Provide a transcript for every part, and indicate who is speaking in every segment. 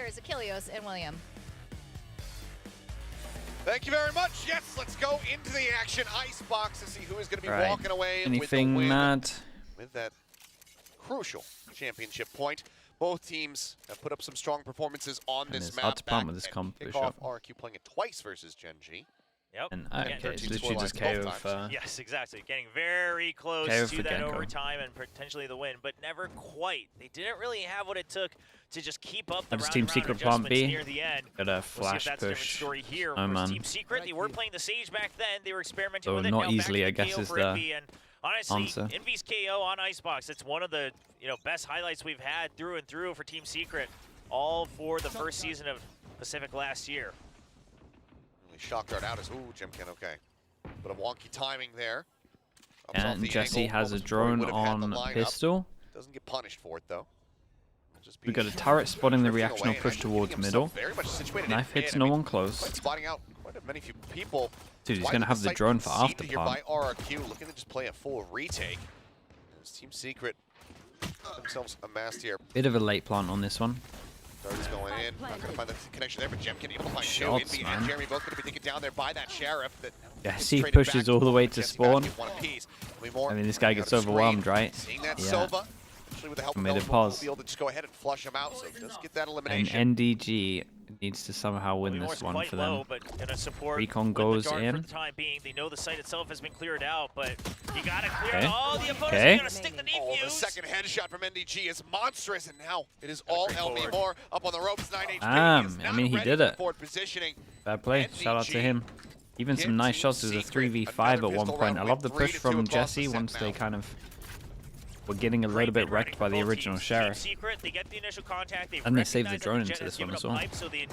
Speaker 1: Here's Achilles and William.
Speaker 2: Thank you very much. Yes, let's go into the action. ICEBOX to see who is going to be walking away
Speaker 3: Anything
Speaker 2: with the win
Speaker 3: mad?
Speaker 2: with that crucial championship point. Both teams have put up some strong performances on this
Speaker 3: It's
Speaker 2: map.
Speaker 3: hard to punt with this comp.
Speaker 2: RRQ playing it twice versus Gen G.
Speaker 4: Yep.
Speaker 3: And okay, it's literally just KO for...
Speaker 4: Yes, exactly. Getting very close to that overtime and potentially the win, but never quite. They didn't really have what it took to just keep up the
Speaker 3: Team Secret plant B.
Speaker 4: near the end.
Speaker 3: Got a flash push.
Speaker 4: Story here
Speaker 3: Oh man.
Speaker 4: Team Secret, they were playing the Sage back then. They were experimenting with it.
Speaker 3: Not
Speaker 4: now
Speaker 3: easily, I
Speaker 4: back to
Speaker 3: guess,
Speaker 4: KO
Speaker 3: is
Speaker 4: for
Speaker 3: the
Speaker 4: Envy, and honestly,
Speaker 3: answer.
Speaker 4: Envy's KO on ICEBOX. It's one of the best highlights we've had through and through for Team Secret, all for the first season of Pacific last year.
Speaker 2: Shock dart out as Jimkin, okay. Bit of wonky timing there.
Speaker 3: And Jesse has a drone on pistol.
Speaker 2: Doesn't get punished for it though.
Speaker 3: We got a turret spotting the reactional push towards middle. Knife hits no one close.
Speaker 2: Spotting out quite a many few people.
Speaker 3: Dude, he's gonna have the drone for after
Speaker 2: by RRQ, looking to just play a full retake. As Team Secret themselves amassed here.
Speaker 3: Bit of a late plant on this one.
Speaker 2: Dart is going in. Not going to find the connection there, but Jemkin able to find two. Envy and Jeremy both going to be taken down there by that Sheriff.
Speaker 3: Yeah, he pushes all the way to spawn. I mean, this guy gets overwhelmed, right? Yeah. Made it pause.
Speaker 2: Be able to just go ahead and flush him out, so it does get that elimination.
Speaker 3: And NDG needs to somehow win this one for them. Recon goes in.
Speaker 4: For the time being. They know the site itself has been cleared out, but you gotta clear all the opponents. You gotta stick the defuse.
Speaker 2: The second headshot from NDG is monstrous, and now it is all LB Moore up on the ropes. 9 HP.
Speaker 3: I mean, he did it.
Speaker 2: Positioning.
Speaker 3: Bad play. Shout out to him. Even some nice shots. It was a 3v5 at one point. I love the push from Jesse once they kind of were getting a little bit wrecked by the original Sheriff. And they saved the drone into this one as well.
Speaker 4: So they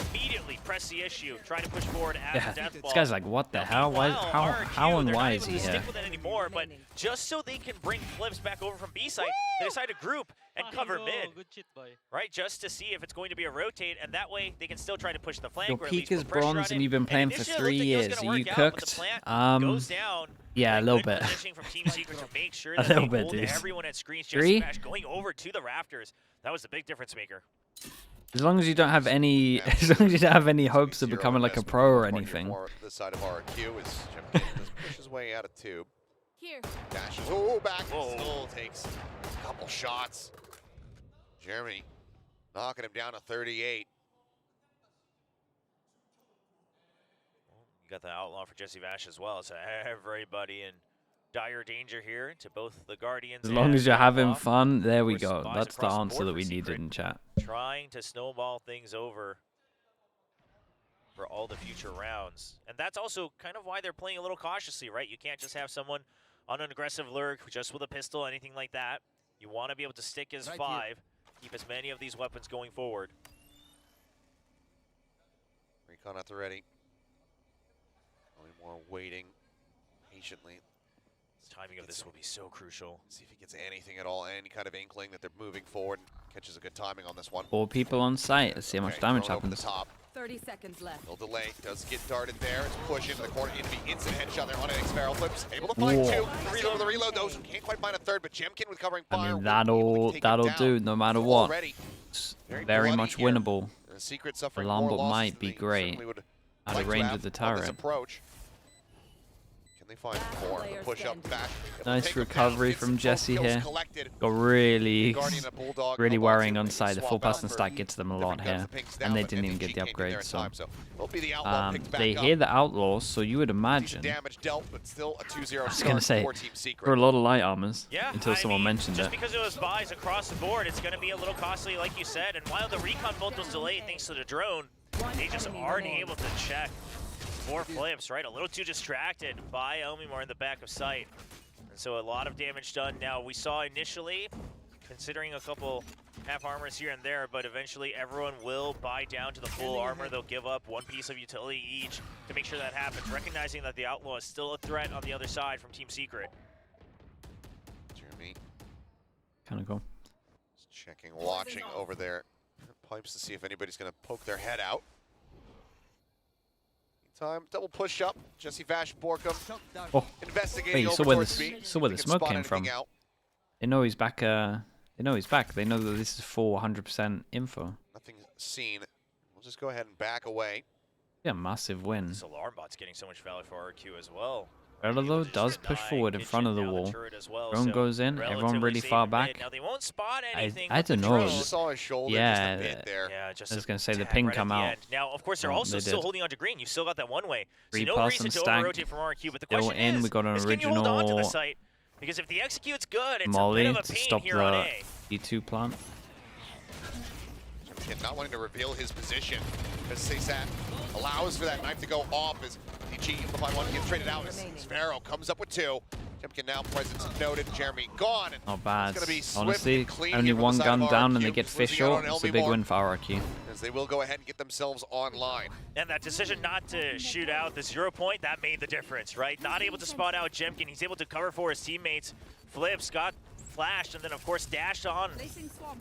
Speaker 4: immediately press the issue, try to push forward
Speaker 3: Yeah, this guy's like, what the hell? Why, how and why is he here?
Speaker 4: Stick with it anymore, but just so they can bring flips back over from B side, they decide to group and cover mid, right? Just to see if it's going to be a rotate, and that way they can still try to push the flank.
Speaker 3: Your peak is bronze, and you've been playing for 3 years. Are you cooked? Yeah, a little bit.
Speaker 4: A
Speaker 3: little bit, dude.
Speaker 4: Everyone at screens,
Speaker 3: 3?
Speaker 4: going over to the rafters. That was the big difference maker.
Speaker 3: As long as you don't have any, hopes of becoming like a pro or anything.
Speaker 2: The side of RRQ is Jim pushes way out of tube.
Speaker 1: Here.
Speaker 2: Dashes back. Still takes a couple shots. Jeremy knocking him down to 38.
Speaker 4: You got the outlaw for Jesse Vash as well. So everybody in dire danger here to both the Guardians.
Speaker 3: As long as you're having fun, there we go. That's the answer that we needed in chat.
Speaker 4: Trying to snowball things over for all the future rounds. And that's also kind of why they're playing a little cautiously, right? You can't just have someone on an aggressive lurk just with a pistol, anything like that. You want to be able to stick as 5, keep as many of these weapons going forward.
Speaker 2: Recon at the ready. Only more waiting patiently.
Speaker 4: Timing of this will be so crucial.
Speaker 2: See if he gets anything at all, any kind of inkling that they're moving forward. Catches a good timing on this one.
Speaker 3: 4 people on site. Let's see how much damage happens.
Speaker 2: The top.
Speaker 1: 30 seconds left.
Speaker 2: No delay. Does get darted there. It's push into the corner. Envy instant headshot there on an X-Barrel flips. Able to find 2. The reload. Those can't quite find a 3rd, but Jemkin with covering fire.
Speaker 3: I mean, that'll do no matter what. It's very much winnable. The Lambert might be great out of range of the turret.
Speaker 2: They find more. The push up back.
Speaker 3: Nice recovery from Jesse here. Got really worrying on side. The 4-person stack gets them a lot here. And they didn't even get the upgrade, so they hear the outlaws, so you would imagine. I was gonna say, for a lot of light armors, until someone mentioned it.
Speaker 4: Just because it was buys across the board, it's gonna be a little costly, like you said. And while the recon bolt was delayed thanks to the drone, they just aren't able to check. 4 flips, right? A little too distracted by Elmimore in the back of sight. And so a lot of damage done. Now, we saw initially, considering a couple half armors here and there, but eventually everyone will buy down to the full armor. They'll give up 1 piece of utility each to make sure that happens, recognizing that the Outlaw is still a threat on the other side from Team Secret.
Speaker 2: Jeremy.
Speaker 3: Kind of cool.
Speaker 2: Just checking, watching over there. Pipes to see if anybody's going to poke their head out. Time, double push up. Jesse Vash, Borkum.
Speaker 3: Oh,
Speaker 2: investigating.
Speaker 3: wait, so where the smoke came from? They know he's back They know he's back. They know that this is full 100% info.
Speaker 2: Nothing seen. We'll just go ahead and back away.
Speaker 3: Yeah, massive win.
Speaker 4: This alarm bot's getting so much value for RRQ as well.
Speaker 3: Though does push forward in front of the wall. Drone goes in, everyone really far back.
Speaker 4: Now they won't spot anything.
Speaker 3: I don't know.
Speaker 2: Saw his shoulder
Speaker 3: Yeah,
Speaker 2: just a bit there.
Speaker 4: Just
Speaker 3: I was going to say the ping come out.
Speaker 4: Now, of course, they're also still holding on to green. You've still got that one way. So no
Speaker 3: Three-person
Speaker 4: reason to
Speaker 3: stack.
Speaker 4: over-rotate from RRQ. But the
Speaker 3: Still
Speaker 4: question
Speaker 3: in.
Speaker 4: is,
Speaker 3: We got an
Speaker 4: can you hold on to the
Speaker 3: original
Speaker 4: site? Because if the execute's good, it's
Speaker 3: Molly
Speaker 4: a bit of a
Speaker 3: to
Speaker 4: pain
Speaker 3: stop
Speaker 4: here on
Speaker 3: the
Speaker 4: A.
Speaker 3: E2 plant.
Speaker 2: Jemkin not wanting to reveal his position. As Cesat allows for that knife to go off as DG Unify 1 gets traded out. As Sparrow comes up with 2. Jemkin now presence noted. Jeremy gone. And
Speaker 3: Not bad.
Speaker 2: it's gonna be swift
Speaker 3: Honestly,
Speaker 2: and clean
Speaker 3: only
Speaker 2: here from the
Speaker 3: one
Speaker 2: side
Speaker 3: gun
Speaker 2: of
Speaker 3: down
Speaker 2: RRQ,
Speaker 3: and they get
Speaker 2: losing out
Speaker 3: official.
Speaker 2: on
Speaker 3: It's a big
Speaker 2: LB1,
Speaker 3: win for RRQ.
Speaker 2: as they will go ahead and get themselves online.
Speaker 4: And that decision not to shoot out the 0 point, that made the difference, right? Not able to spot out Jemkin. He's able to cover for his teammates. Flips got flashed and then, of course, dashed on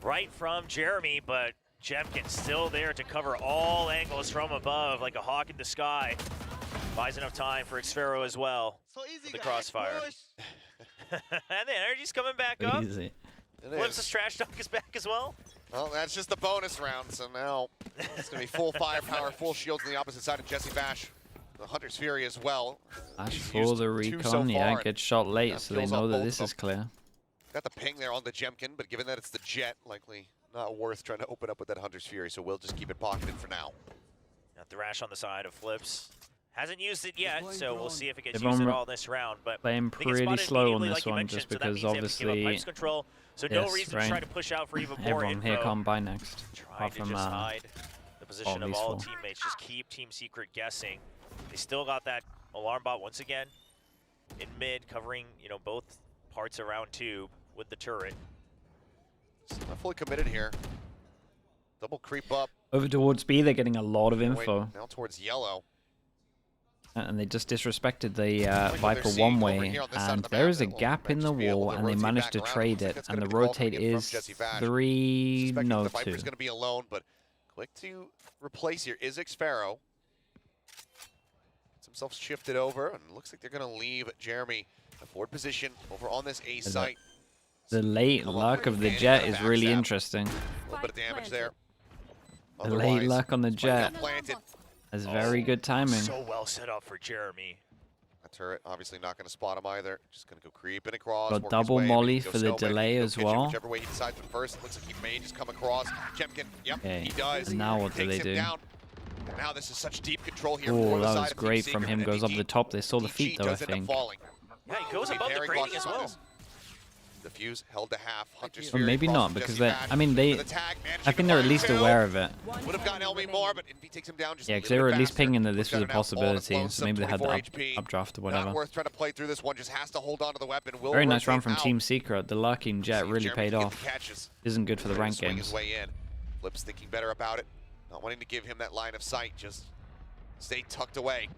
Speaker 4: right from Jeremy, but Jemkin still there to cover all angles from above like a hawk in the sky. Buys enough time for Xfero as well.
Speaker 5: So easy,
Speaker 4: The
Speaker 5: guys.
Speaker 4: crossfire.
Speaker 5: Push.
Speaker 4: And the energy's coming back up.
Speaker 3: Easy.
Speaker 2: It
Speaker 4: Flips'
Speaker 2: is.
Speaker 4: trash talk is back as well.
Speaker 2: Well, that's just the bonus round, so now it's going to be full firepower, full shields on the opposite side of Jesse Bash. The Hunter's Fury as well.
Speaker 3: Ash
Speaker 2: He's
Speaker 3: for
Speaker 2: used
Speaker 3: the
Speaker 2: 2 so
Speaker 3: recon. Yeah,
Speaker 2: far,
Speaker 3: gets shot late,
Speaker 2: and
Speaker 3: so they
Speaker 2: kills
Speaker 3: know
Speaker 2: on
Speaker 3: that
Speaker 2: both
Speaker 3: this
Speaker 2: of
Speaker 3: is clear.
Speaker 2: Got the ping there on the Jemkin, but given that it's the Jet, likely not worth trying to open up with that Hunter's Fury, so we'll just keep it pocketed for now.
Speaker 4: Now Thrash on the side of Flips. Hasn't used it yet, so we'll see if it gets
Speaker 3: Everyone
Speaker 4: used at all this round. But
Speaker 3: playing
Speaker 4: they get
Speaker 3: pretty
Speaker 4: spotted
Speaker 3: slow on
Speaker 4: immediately,
Speaker 3: this
Speaker 4: like you
Speaker 3: one,
Speaker 4: mentioned,
Speaker 3: just
Speaker 4: so that
Speaker 3: because
Speaker 4: means they have to give up
Speaker 3: obviously,
Speaker 4: pipes control. So no
Speaker 3: yes,
Speaker 4: reason to
Speaker 3: right.
Speaker 4: try to push out for even more
Speaker 3: Everyone
Speaker 4: info.
Speaker 3: here can't buy next.
Speaker 4: Trying
Speaker 3: Apart
Speaker 4: to
Speaker 3: from
Speaker 4: just hide the position of
Speaker 3: these
Speaker 4: all
Speaker 3: 4.
Speaker 4: teammates. Just keep Team Secret guessing. They still got that alarm bot once again in mid, covering both parts around tube with the turret.
Speaker 2: Still not fully committed here. Double creep up.
Speaker 3: Over towards B, they're getting a lot of info.
Speaker 2: Now towards yellow.
Speaker 3: And they just disrespected the
Speaker 2: what
Speaker 3: Viper
Speaker 2: they're seeing
Speaker 3: one
Speaker 2: over
Speaker 3: way,
Speaker 2: here on this side of
Speaker 3: and
Speaker 2: the
Speaker 3: there
Speaker 2: map,
Speaker 3: is a
Speaker 2: it will
Speaker 3: gap in the
Speaker 2: just be able
Speaker 3: wall,
Speaker 2: to
Speaker 3: and they
Speaker 2: rotate
Speaker 3: managed to
Speaker 2: back around.
Speaker 3: trade
Speaker 2: Looks like
Speaker 3: it,
Speaker 2: that's
Speaker 3: and the
Speaker 2: gonna be called
Speaker 3: rotate
Speaker 2: again from
Speaker 3: is
Speaker 2: Jesse Bash.
Speaker 3: 3
Speaker 2: Suspecting
Speaker 3: no
Speaker 2: the Viper's
Speaker 3: 2.
Speaker 2: going to be alone, but quick to replace here is Xfero. Gets himself shifted over, and looks like they're going to leave Jeremy in a forward position over on this A site.
Speaker 3: The late luck of the Jet is really interesting.
Speaker 2: A little bit of damage there.
Speaker 3: The late luck on the
Speaker 2: Spike
Speaker 3: Jet
Speaker 2: got planted.
Speaker 3: is very good timing.
Speaker 4: So well set up for Jeremy.
Speaker 2: That turret obviously not going to spot him either. Just going to go creeping across.
Speaker 3: Got
Speaker 2: work his
Speaker 3: double
Speaker 2: way, maybe
Speaker 3: molly
Speaker 2: go
Speaker 3: for the
Speaker 2: snow, maybe
Speaker 3: delay
Speaker 2: go
Speaker 3: as
Speaker 2: kitchen,
Speaker 3: well.
Speaker 2: Whichever way he decides, but first it looks like he may just come across. Jemkin, yep,
Speaker 3: Okay,
Speaker 2: he does.
Speaker 3: and now what do
Speaker 2: Takes
Speaker 3: they
Speaker 2: him
Speaker 3: do?
Speaker 2: down. And now this is such deep control here.
Speaker 3: Oh,
Speaker 2: for the
Speaker 3: that
Speaker 2: side
Speaker 3: was
Speaker 2: of Team
Speaker 3: great from
Speaker 2: Secret,
Speaker 3: him.
Speaker 2: and
Speaker 3: Goes up
Speaker 2: DG
Speaker 3: the top. They saw the feet though, I
Speaker 2: does end up
Speaker 3: think.
Speaker 2: falling.
Speaker 4: Yeah, he goes above the
Speaker 2: Very
Speaker 4: grading
Speaker 2: cautious
Speaker 4: as
Speaker 2: on
Speaker 4: well.
Speaker 2: this. The fuse held to half. Hunter's
Speaker 3: Or
Speaker 2: Fury
Speaker 3: maybe
Speaker 2: across
Speaker 3: not,
Speaker 2: from
Speaker 3: because
Speaker 2: Jesse
Speaker 3: they,
Speaker 2: Bash.
Speaker 3: I mean, they,
Speaker 2: For the tag, managing
Speaker 3: I
Speaker 2: to
Speaker 3: think they're at
Speaker 2: find
Speaker 3: least
Speaker 2: Phil.
Speaker 3: aware of it.
Speaker 2: Would have gotten LB more, but Envy takes him down just a
Speaker 3: Yeah, because
Speaker 2: little
Speaker 3: they were
Speaker 2: bit
Speaker 3: at least
Speaker 2: faster.
Speaker 3: pinging that this
Speaker 2: Got
Speaker 3: was a
Speaker 2: it out all
Speaker 3: possibility,
Speaker 2: alone,
Speaker 3: so maybe they had the
Speaker 2: 24 HP.
Speaker 3: updraft or
Speaker 2: Not
Speaker 3: whatever.
Speaker 2: worth trying to play through this one. Just has to hold on to the weapon. Will
Speaker 3: Very nice round
Speaker 2: rotate
Speaker 3: from
Speaker 2: out.
Speaker 3: Team Secret. The lurking Jet
Speaker 2: See if
Speaker 3: really
Speaker 2: Jeremy
Speaker 3: paid
Speaker 2: can get
Speaker 3: off.
Speaker 2: the catches.
Speaker 3: Isn't good for the
Speaker 2: Trying to
Speaker 3: rank
Speaker 2: swing
Speaker 3: games.
Speaker 2: his way in. Flip's thinking better about it. Not wanting to give him that line of sight. Just stay tucked away.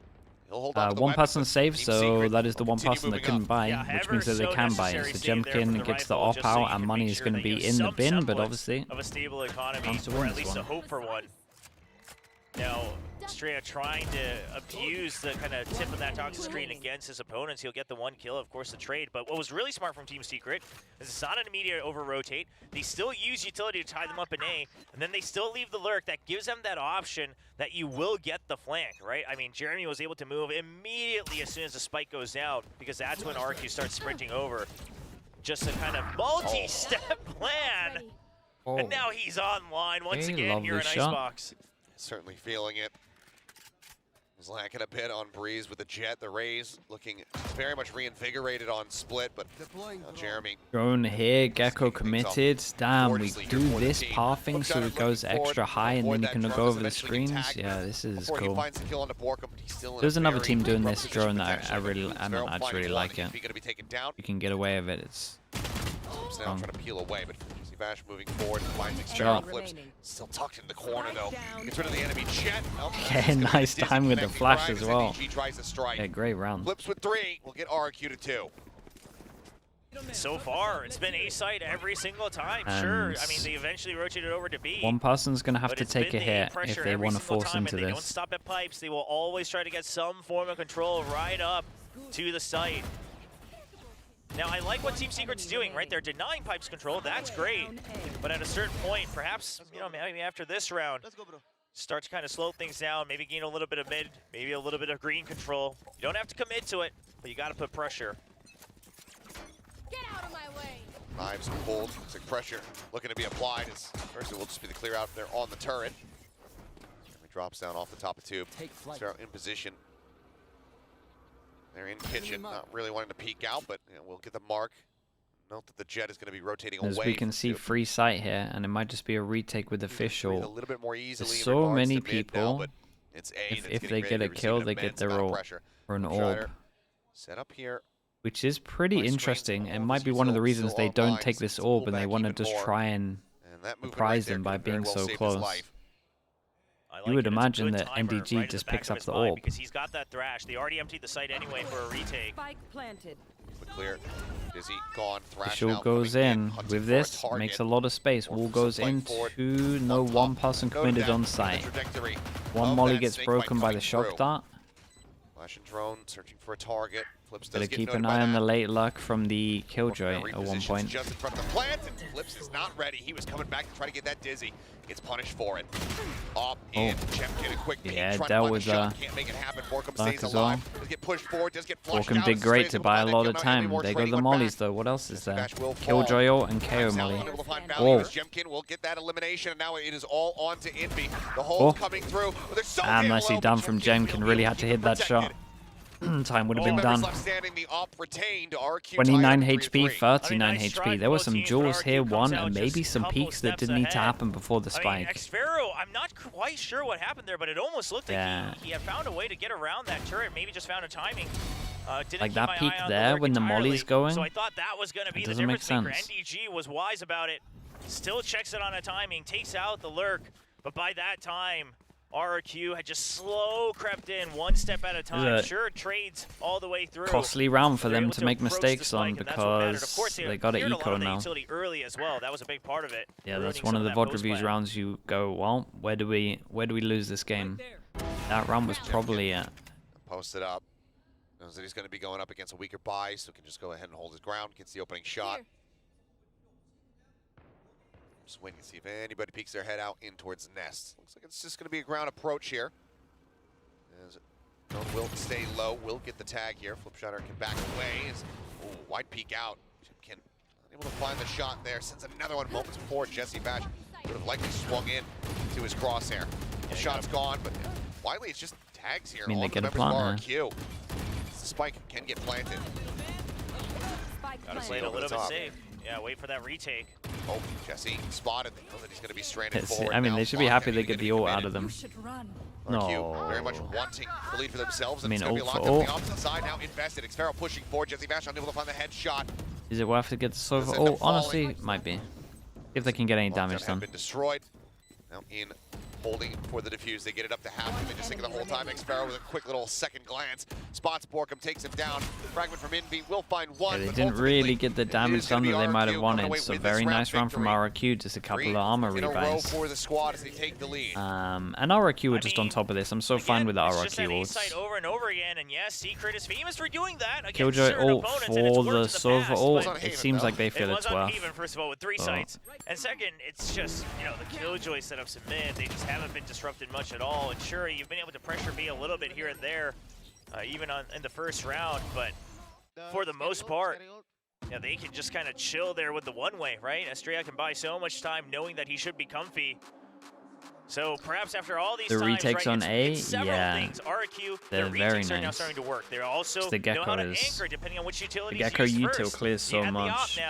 Speaker 2: He'll hold on to the
Speaker 3: One
Speaker 2: weapon,
Speaker 3: person
Speaker 2: but
Speaker 3: saved,
Speaker 2: Team
Speaker 3: so
Speaker 2: Secret
Speaker 3: that is the
Speaker 2: will
Speaker 3: one
Speaker 2: continue
Speaker 3: person that
Speaker 2: moving
Speaker 3: couldn't
Speaker 2: up.
Speaker 3: buy,
Speaker 4: Yeah,
Speaker 3: which
Speaker 4: ever
Speaker 3: means that they
Speaker 4: so
Speaker 3: can buy it.
Speaker 4: necessary
Speaker 3: So
Speaker 4: save there from
Speaker 3: Jemkin gets the
Speaker 4: rifle,
Speaker 3: op
Speaker 4: just so
Speaker 3: out,
Speaker 4: you
Speaker 3: and
Speaker 4: can
Speaker 3: money
Speaker 4: make
Speaker 3: is
Speaker 4: sure
Speaker 3: going to
Speaker 4: they
Speaker 3: be
Speaker 4: have
Speaker 3: in the
Speaker 4: some
Speaker 3: bin, but
Speaker 4: semblance
Speaker 3: obviously
Speaker 4: of a stable economy,
Speaker 3: Wants to
Speaker 4: or
Speaker 3: win
Speaker 4: at
Speaker 3: this
Speaker 4: least a
Speaker 3: one.
Speaker 4: hope for one. Now, Straya trying to abuse the kind of tip of that toxic screen against his opponents. He'll get the 1 kill, of course, the trade. But what was really smart from Team Secret is it's not an immediate over-rotate. They still use utility to tie them up in A, and then they still leave the lurk. That gives them that option that you will get the flank, right? I mean, Jeremy was able to move immediately as soon as the spike goes down, because that's when RRQ starts sprinting over. Just a kind of multi-step plan. And now he's online once
Speaker 3: Okay,
Speaker 4: again here in
Speaker 3: lovely shot.
Speaker 4: ICEBOX.
Speaker 2: Certainly feeling it. He's lacking a bit on Breeze with the Jet. The Rays looking very much reinvigorated on Split, but now Jeremy.
Speaker 3: drone here. Gecko committed. Damn, we
Speaker 2: Gorgeously
Speaker 3: do
Speaker 2: here for the
Speaker 3: this
Speaker 2: team.
Speaker 3: pathing so it goes extra high, and then you can go over the screens.
Speaker 2: Tag
Speaker 3: Yeah, this is
Speaker 2: before he
Speaker 3: cool.
Speaker 2: finds the kill onto Borkum, but he's still in
Speaker 3: There's
Speaker 2: a
Speaker 3: another
Speaker 2: very
Speaker 3: team doing
Speaker 2: rough
Speaker 3: this
Speaker 2: position
Speaker 3: drone that I
Speaker 2: potentially,
Speaker 3: really,
Speaker 2: but
Speaker 3: I
Speaker 2: Sparrow
Speaker 3: don't actually
Speaker 2: finding
Speaker 3: like
Speaker 2: one,
Speaker 3: it.
Speaker 2: and Envy gonna be taken down.
Speaker 3: You can get away with it. It's
Speaker 2: Flips now trying to peel away, but Jesse Bash moving forward, finds
Speaker 3: Shot.
Speaker 2: Sparrow. Flips still tucked in the corner though. Gets rid of the enemy Jet. Oh,
Speaker 3: Okay,
Speaker 2: he's gonna be
Speaker 3: nice
Speaker 2: dizzy
Speaker 3: time with the
Speaker 2: connecting
Speaker 3: flash
Speaker 2: frag
Speaker 3: as
Speaker 2: as
Speaker 3: well.
Speaker 2: NDG tries to strike.
Speaker 3: yeah, great round.
Speaker 2: Flips with 3. We'll get RRQ to 2.
Speaker 4: So far, it's been A site every single time. Sure, I mean, they eventually rotated over to B.
Speaker 3: One person's going to have
Speaker 4: but
Speaker 3: to
Speaker 4: it's
Speaker 3: take a
Speaker 4: been the A
Speaker 3: hit if
Speaker 4: pressure
Speaker 3: they
Speaker 4: every
Speaker 3: want to
Speaker 4: single
Speaker 3: force
Speaker 4: time,
Speaker 3: into
Speaker 4: and they don't
Speaker 3: this.
Speaker 4: stop at pipes. They will always try to get some form of control right up to the site. Now, I like what Team Secret's doing, right? They're denying Pipes control. That's great. But at a certain point, perhaps, you know, maybe after this round, start to kind of slow things down, maybe gain a little bit of mid, maybe a little bit of green control. You don't have to commit to it, but you got to put pressure.
Speaker 1: Get out of my way.
Speaker 2: Knives pulled, looks like pressure looking to be applied. As first it will just be the clear out there on the turret. He drops down off the top of tube. Start in position. They're in kitchen, not really wanting to peek out, but you know, we'll get the mark. Note that the jet is going to be rotating away.
Speaker 3: As we can see, free sight here, and it might just be a retake with official.
Speaker 2: A little bit more easily.
Speaker 3: There's so many people.
Speaker 2: Now, it's
Speaker 3: if they get a kill, they get their ult or an orb.
Speaker 2: Set up here.
Speaker 3: Which is pretty interesting. It might be one of the reasons they don't take this orb and they want to just try and surprise them by being so close. You would imagine that MDG just picks up the orb.
Speaker 4: Because he's got that thrash. They already emptied the site anyway for a retake.
Speaker 1: Spike planted.
Speaker 2: Clear. Dizzy gone. Thrash
Speaker 3: Official goes in with this, makes a lot of space. Wall goes into no one person committed on site. One molly gets broken by the shock dart.
Speaker 2: Flashing drone, searching for a target. Flips
Speaker 3: Gotta keep an eye on the late luck from the Killjoy at one point.
Speaker 2: Just in front of the plant, and Flips is not ready. He was coming back to try to get that Dizzy. Gets punished for it. Up in, Chempkin, a quick peek,
Speaker 3: yeah,
Speaker 2: trying
Speaker 3: that
Speaker 2: to find
Speaker 3: was
Speaker 2: the shot. Can't make it happen. Borkum stays
Speaker 3: as
Speaker 2: alive.
Speaker 3: well.
Speaker 2: Does get pushed forward, does get flushed
Speaker 3: Borkum
Speaker 2: out.
Speaker 3: did great to buy a lot of time. They go the mollies though. What else is there? Killjoy ult and KO molly.
Speaker 2: Whoa. Chempkin will get that elimination, and now it is all on to Envy. The hole coming through. So
Speaker 3: nicely done from Jemkin. Really had to hit that shot. Time would have been done. 29 HP, 39 HP. There were some duels here, won, and maybe some peaks that didn't need to happen before the spike.
Speaker 4: Xfero, I'm not quite sure what happened there, but it almost looked like he had found a way to get around that turret, maybe just found a timing.
Speaker 3: Like that peak there when the molly's going,
Speaker 4: so I thought that was going to be the difference maker. NDG was wise about it, still checks it on a timing, takes out the lurk, but by that time, RRQ had just slow crept in, one step at a time. Sure, trades all the way through.
Speaker 3: Costly round for them to make mistakes on because they got an eco now.
Speaker 4: Early as well. That was a big part of it.
Speaker 3: Yeah, that's one of the VOD reviews rounds. You go, well, where do we lose this game? That round was probably it.
Speaker 2: Posted up. Knows that he's going to be going up against a weaker buy, so can just go ahead and hold his ground. Gets the opening shot. Just waiting to see if anybody peeks their head out in towards the nest. Looks like it's just going to be a ground approach here. As will stay low, will get the tag here. Flipshotter can back away. Wide peek out. Chipkin unable to find the shot there. Sends another one moments before. Jesse Bash would have likely swung in to his crosshair. The shot's gone, but Wiley, it's just tags here.
Speaker 3: I mean, they get a plant
Speaker 2: RRQ. The spike can get planted.
Speaker 4: Gotta play it a little bit safe. Yeah, wait for that retake.
Speaker 2: Oh, Jesse spotted. They know that he's going to be stranded forward.
Speaker 3: I mean, they should be happy they get the ult out of them.
Speaker 2: No. Very much wanting to lead for themselves.
Speaker 3: I mean,
Speaker 2: it's going to be locked
Speaker 3: ult.
Speaker 2: on the opposite side now. Invested. Xfero pushing forward. Jesse Bash unable to find the headshot.
Speaker 3: Is it worth to get the Sova ult? Honestly, might be. If they can get any damage done.
Speaker 2: Been destroyed. Now in holding for the defuse. They get it up to half. They just think of the whole time. Xfero with a quick little second glance. Spots Borkum, takes him down. Fragment from Envy will find one.
Speaker 3: Yeah, they didn't really get the damage done that they might have wanted. So very nice round from RRQ. Just a couple of armor rebuys.
Speaker 2: For the squad as they take the lead.
Speaker 3: And RRQ were just on top of this. I'm so fine with the RRQ ults.
Speaker 4: Over and over again, and yes, Secret is famous for doing that.
Speaker 3: Killjoy ult for the Sova ult. It seems like they feel it's worth.
Speaker 4: First of all, with 3 sites, and second, it's just the Killjoy setups in mid. They just haven't been disrupted much at all. And sure, you've been able to pressure B a little bit here and there, even in the first round. But for the most part, they can just kind of chill there with the one-way, right? Estrella can buy so much time knowing that he should be comfy. So perhaps after all these
Speaker 3: retakes on A,
Speaker 4: things, RRQ,
Speaker 3: they're very nice.
Speaker 4: Are now starting to work. They're also
Speaker 3: the Gecko
Speaker 4: know how to anchor depending on which utilities
Speaker 3: the Gecko util clears so much.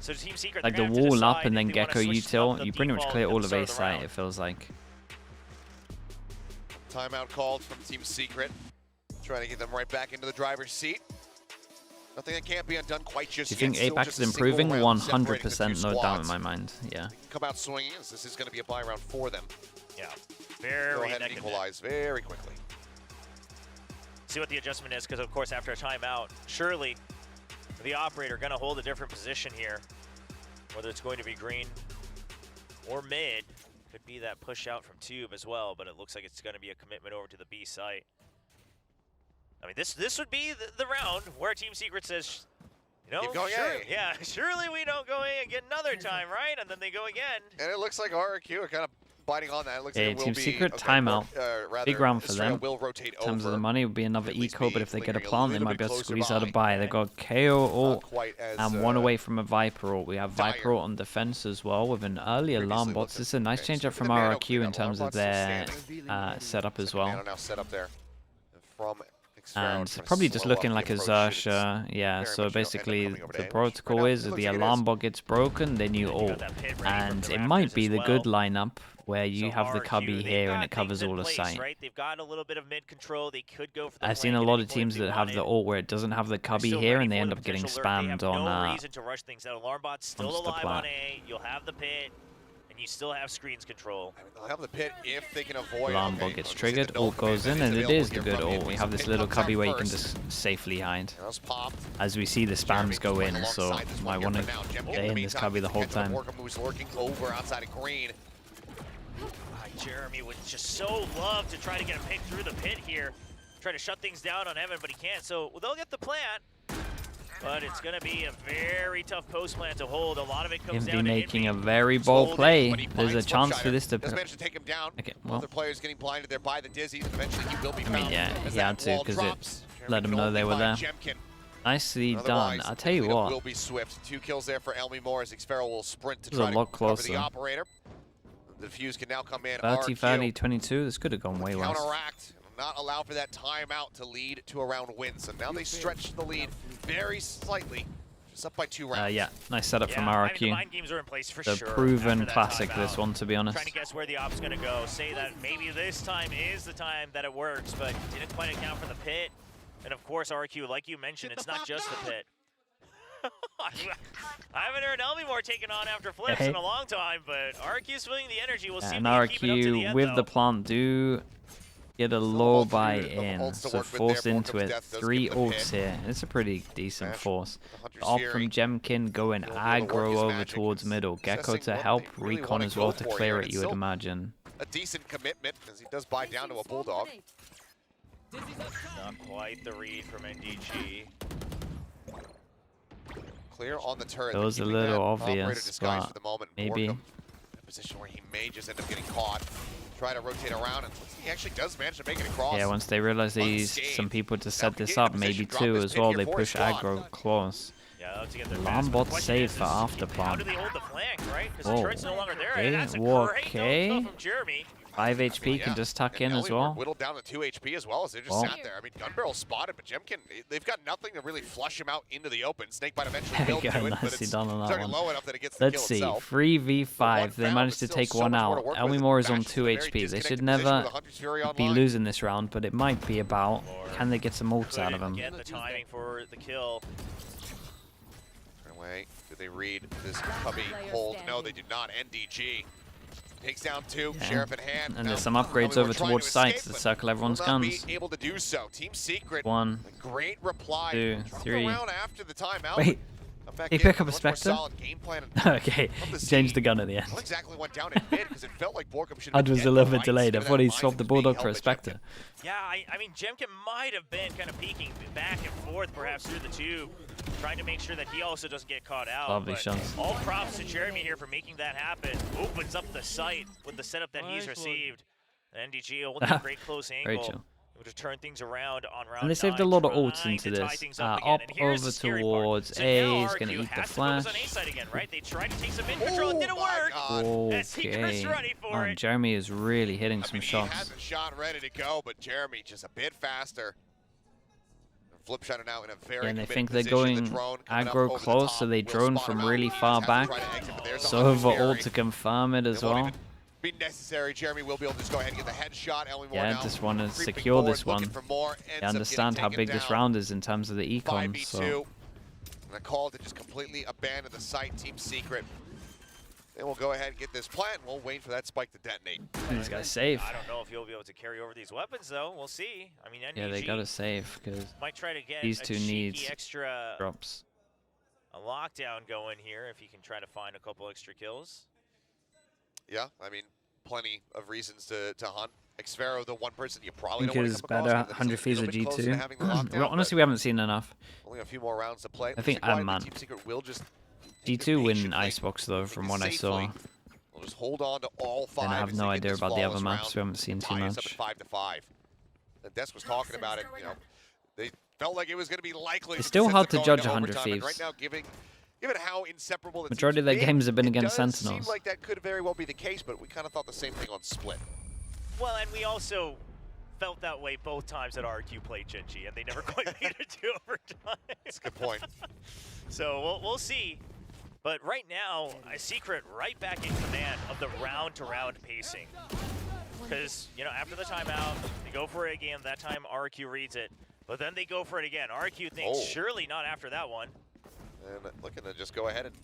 Speaker 4: So Team Secret,
Speaker 3: like the wall up and then Gecko util, you pretty much clear all of A site, it feels like.
Speaker 2: Timeout called from Team Secret. Trying to get them right back into the driver's seat. Nothing that can't be undone quite just yet.
Speaker 3: Do you think Apex is improving? 100%, no doubt in my mind. Yeah.
Speaker 2: Come out swinging as this is going to be a buy round for them.
Speaker 4: Yeah. Very
Speaker 2: go ahead and equalize very quickly.
Speaker 4: See what the adjustment is, because of course after a timeout, surely the operator going to hold a different position here. Whether it's going to be green or mid, could be that push out from tube as well, but it looks like it's going to be a commitment over to the B site. I mean, this would be the round where Team Secret says, You know,
Speaker 2: keep going,
Speaker 4: sure, yeah, surely we don't go in again another time, right? And then they go again.
Speaker 2: And it looks like RRQ are kind of biting on that. It looks like it will
Speaker 3: Team
Speaker 2: be
Speaker 3: Secret
Speaker 2: a
Speaker 3: timeout. Big round for
Speaker 2: Israel
Speaker 3: them.
Speaker 2: will rotate
Speaker 3: In terms
Speaker 2: over.
Speaker 3: of the money, it would be another
Speaker 2: At least
Speaker 3: eco,
Speaker 2: be
Speaker 3: but if they get a
Speaker 2: lingering a
Speaker 3: plant, they
Speaker 2: little
Speaker 3: might be
Speaker 2: bit
Speaker 3: able to
Speaker 2: closer
Speaker 3: squeeze out a
Speaker 2: behind.
Speaker 3: buy. They got KO ult
Speaker 2: Quite as,
Speaker 3: and one away from a Viper ult. We have Viper
Speaker 2: dire.
Speaker 3: ult on defense as well with an early alarm bot. This is a nice change up from
Speaker 2: Look at the nano
Speaker 3: RRQ
Speaker 2: clean
Speaker 3: in
Speaker 2: up.
Speaker 3: terms
Speaker 2: Alarm
Speaker 3: of
Speaker 2: bot's still
Speaker 3: their
Speaker 2: standing.
Speaker 3: setup as
Speaker 2: Second
Speaker 3: well.
Speaker 2: nano now set up there from Xferro,
Speaker 3: And
Speaker 2: trying to
Speaker 3: probably just
Speaker 2: slow up
Speaker 3: looking
Speaker 2: the
Speaker 3: like a
Speaker 2: approach. It's
Speaker 3: Xersha. Yeah,
Speaker 2: very
Speaker 3: so
Speaker 2: much, you know, end up
Speaker 3: basically
Speaker 2: coming over to
Speaker 3: the
Speaker 2: damage.
Speaker 3: protocol
Speaker 2: Right now,
Speaker 3: is
Speaker 2: it
Speaker 3: that
Speaker 2: looks
Speaker 3: the
Speaker 2: like it
Speaker 3: alarm
Speaker 2: is.
Speaker 3: bot gets broken, then you
Speaker 4: You got
Speaker 3: ult.
Speaker 4: that pit ready from
Speaker 3: And
Speaker 4: the
Speaker 3: it might
Speaker 4: Raptors
Speaker 3: be
Speaker 4: as
Speaker 3: the good
Speaker 4: well.
Speaker 3: lineup where you
Speaker 4: So
Speaker 3: have the
Speaker 4: RRQ,
Speaker 3: cubby
Speaker 4: they've
Speaker 3: here and
Speaker 4: got
Speaker 3: it covers
Speaker 4: things in
Speaker 3: all the
Speaker 4: place,
Speaker 3: site.
Speaker 4: right? They've got a little bit of mid control. They could go for the
Speaker 3: I've seen a
Speaker 4: flank at
Speaker 3: lot
Speaker 4: any
Speaker 3: of
Speaker 4: point
Speaker 3: teams
Speaker 4: if they
Speaker 3: that have
Speaker 4: wanted.
Speaker 3: the ult where it doesn't have the
Speaker 4: They're
Speaker 3: cubby
Speaker 4: still
Speaker 3: here
Speaker 4: ready
Speaker 3: and they
Speaker 4: for
Speaker 3: end
Speaker 4: the
Speaker 3: up getting
Speaker 4: potential lurk. They have
Speaker 3: spammed on
Speaker 4: no reason to rush things. That alarm bot's still
Speaker 3: onto the
Speaker 4: alive
Speaker 3: plat.
Speaker 4: on A. You'll have the pit, and you still have screens control.
Speaker 2: I mean, they'll have the pit if they can avoid.
Speaker 3: alarm bot gets triggered, ult goes in, and it is the good ult. We have this little cubby where you can just safely hide. As we see the spams go in, so might want to stay in this cubby the whole time.
Speaker 2: Who's lurking over outside of green.
Speaker 4: Jeremy would just so love to try to get a pick through the pit here. Try to shut things down on Evan, but he can't. So they'll get the plant. But it's going to be a very tough post plant to hold. A lot of it comes down to
Speaker 3: making a very bold play. There's a chance for this to...
Speaker 2: managed to take him down.
Speaker 3: Okay, well...
Speaker 2: Other players getting blinded there by the Dizzy. Eventually he will be found.
Speaker 3: I mean, yeah, he had to because it let them know they were there. Nicely done. I'll tell you what.
Speaker 2: Will be swift. 2 kills there for Elmi Moore as Xferro will sprint to
Speaker 3: This is
Speaker 2: try
Speaker 3: a lot
Speaker 2: to cover
Speaker 3: closer.
Speaker 2: the operator. The defuse can now come in.
Speaker 3: 30, 30, 22. This could have gone way worse.
Speaker 2: Counteract. Not allow for that timeout to lead to a round win. So now they stretch the lead very slightly. Just up by 2 rounds.
Speaker 3: Yeah, nice setup from RRQ.
Speaker 4: I mean, the mind games are in place for
Speaker 3: the
Speaker 4: sure.
Speaker 3: proven classic, this one, to be honest.
Speaker 4: Trying to guess where the op's going to go. Say that maybe this time is the time that it works, but didn't quite account for the pit. And of course, RRQ, like you mentioned, it's not just the pit. I haven't heard Elmimore taken on after flips in a long time, but RRQ's feeling the energy. We'll see if
Speaker 3: and
Speaker 4: they keep it up to the
Speaker 3: RRQ
Speaker 4: end,
Speaker 3: with
Speaker 4: though.
Speaker 3: the plant do get a low buy in, so forced into it. 3 ults here. It's a pretty decent force. Off from Jemkin going aggro over towards middle. Gecko to help, Recon as well to clear it, you would imagine.
Speaker 2: A decent commitment as he does buy down to a Bulldog.
Speaker 4: Not quite the read from NDG.
Speaker 2: Clear on the turret.
Speaker 3: Those a little obvious, but maybe.
Speaker 2: A position where he may just end up getting caught. Try to rotate around, and he actually does manage to make it across.
Speaker 3: Yeah, once they realize they use some people to set this up, maybe 2 as well, they push aggro close. Alarm bot save for after
Speaker 4: How do
Speaker 3: plant.
Speaker 4: they hold the flank, right? Because the turret's no longer there.
Speaker 3: Okay,
Speaker 4: And that's a great
Speaker 3: okay.
Speaker 4: no-throw from Jeremy.
Speaker 3: 5 HP can just tuck in as well.
Speaker 2: Whittled down to 2 HP as well as they just sat there. I mean, Gun Barrel spotted, but Jemkin, they've got nothing to really flush him out into the open. Snakebite eventually will do it, but it's already low enough that it gets the kill itself.
Speaker 3: 3v5. They managed to take one out. Elmimore is on 2 HP. They should never be losing this round, but it might be about can they get some ults out of him.
Speaker 4: Get the timing for the kill.
Speaker 2: Away. Do they read this cubby hold? No, they do not. NDG takes down 2. Sheriff in hand.
Speaker 3: And there's some upgrades over towards sites to circle everyone's guns.
Speaker 2: Be able to do so. Team Secret.
Speaker 3: 1,
Speaker 2: great reply.
Speaker 3: 2, 3.
Speaker 2: After the timeout.
Speaker 3: Wait. He pick up a Spectre? Okay, he changed the gun at the end.
Speaker 2: Exactly went down in mid because it felt like Borkum should
Speaker 3: HUD was a little bit delayed. I thought he swapped the Bulldog for a Spectre.
Speaker 4: Yeah, I mean, Jemkin might have been kind of peeking back and forth, perhaps through the tube, trying to make sure that he also doesn't get caught out.
Speaker 3: Lovely shots.
Speaker 4: All props to Jeremy here for making that happen. Opens up the site with the setup that he's received. NDG holding a great close angle.
Speaker 3: Very chill.
Speaker 4: Able to turn things around on round
Speaker 3: And they saved a
Speaker 4: 9,
Speaker 3: lot of ults
Speaker 4: trying
Speaker 3: into
Speaker 4: to tie
Speaker 3: this.
Speaker 4: things
Speaker 3: Up
Speaker 4: again. And here's
Speaker 3: over
Speaker 4: the scary
Speaker 3: towards
Speaker 4: part. So
Speaker 3: A,
Speaker 4: now
Speaker 3: he's going to
Speaker 4: RRQ
Speaker 3: eat the
Speaker 4: has to
Speaker 3: flash.
Speaker 4: focus on A side again, right? They tried to take some in control, it didn't work.
Speaker 3: Okay.
Speaker 4: ready for it.
Speaker 3: Jeremy is really hitting some
Speaker 2: He
Speaker 3: shots.
Speaker 2: had the shot ready to go, but Jeremy just a bit faster. Flip shot now in a very
Speaker 3: And they
Speaker 2: committed
Speaker 3: think they're
Speaker 2: position.
Speaker 3: going
Speaker 2: The drone coming up
Speaker 3: aggro
Speaker 2: over the
Speaker 3: close,
Speaker 2: top.
Speaker 3: so they
Speaker 2: Will
Speaker 3: drone
Speaker 2: spot
Speaker 3: from
Speaker 2: him out.
Speaker 3: really far
Speaker 2: Has to
Speaker 3: back.
Speaker 2: try to exit, but there's a
Speaker 3: So over
Speaker 2: Hunter's
Speaker 3: ult
Speaker 2: Fury.
Speaker 3: to confirm it as
Speaker 2: It won't
Speaker 3: well.
Speaker 2: even be necessary. Jeremy will be able to just go ahead and get the headshot. Elmimore
Speaker 3: Yeah,
Speaker 2: now
Speaker 3: just want to
Speaker 2: creeping
Speaker 3: secure
Speaker 2: forward,
Speaker 3: this one.
Speaker 2: looking for more, ends
Speaker 3: You
Speaker 2: up
Speaker 3: understand
Speaker 2: getting
Speaker 3: how
Speaker 2: taken
Speaker 3: big this
Speaker 2: down.
Speaker 3: round is in terms of the econ.
Speaker 2: 5v2.
Speaker 3: So
Speaker 2: And a call to just completely abandon the site. Team Secret. Then we'll go ahead and get this plant. We'll wait for that spike to detonate.
Speaker 3: these guys save.
Speaker 4: I don't know if you'll be able to carry over these weapons, though. We'll see. I mean, NDG
Speaker 3: Yeah, they gotta save because
Speaker 4: might try to get
Speaker 3: these
Speaker 4: a
Speaker 3: two
Speaker 4: cheeky
Speaker 3: needs
Speaker 4: extra
Speaker 3: drops.
Speaker 4: a lockdown going here if he can try to find a couple extra kills.
Speaker 2: Yeah, I mean, plenty of reasons to hunt Xfero, the one person you probably don't want
Speaker 3: Because
Speaker 2: to come
Speaker 3: better
Speaker 2: across.
Speaker 3: 100 fees of G2. Well,
Speaker 2: Well,
Speaker 3: honestly, we haven't seen enough.
Speaker 2: only a few more rounds to play.
Speaker 3: I think man.
Speaker 2: Team Secret will just
Speaker 3: G2 win ICEBOX though, from what I saw.
Speaker 2: We'll just hold on to all 5.
Speaker 3: And I have no idea about the other maps.
Speaker 2: Round.
Speaker 3: We haven't seen too
Speaker 2: Tie us up at
Speaker 3: much.
Speaker 2: 5-5. The desk was talking about it. You know, they felt like it was going to be likely.
Speaker 3: It's still hard to judge
Speaker 2: 100
Speaker 3: 100 Thieves.
Speaker 2: Right now, given how inseparable the
Speaker 3: Majority of their games have been against Sentinels.
Speaker 2: Seems like that could very well be the case, but we kind of thought the same thing on Split.
Speaker 4: Well, and we also felt that way both times that RRQ played Gen G, and they never quite made it to overtime.
Speaker 2: That's a good point.
Speaker 4: So we'll see. But right now, Secret right back in command of the round-to-round pacing. Because, you know, after the timeout, they go for it again. That time, RRQ reads it. But then they go for it again. RRQ thinks, surely not after that one.
Speaker 2: And looking to just go ahead and,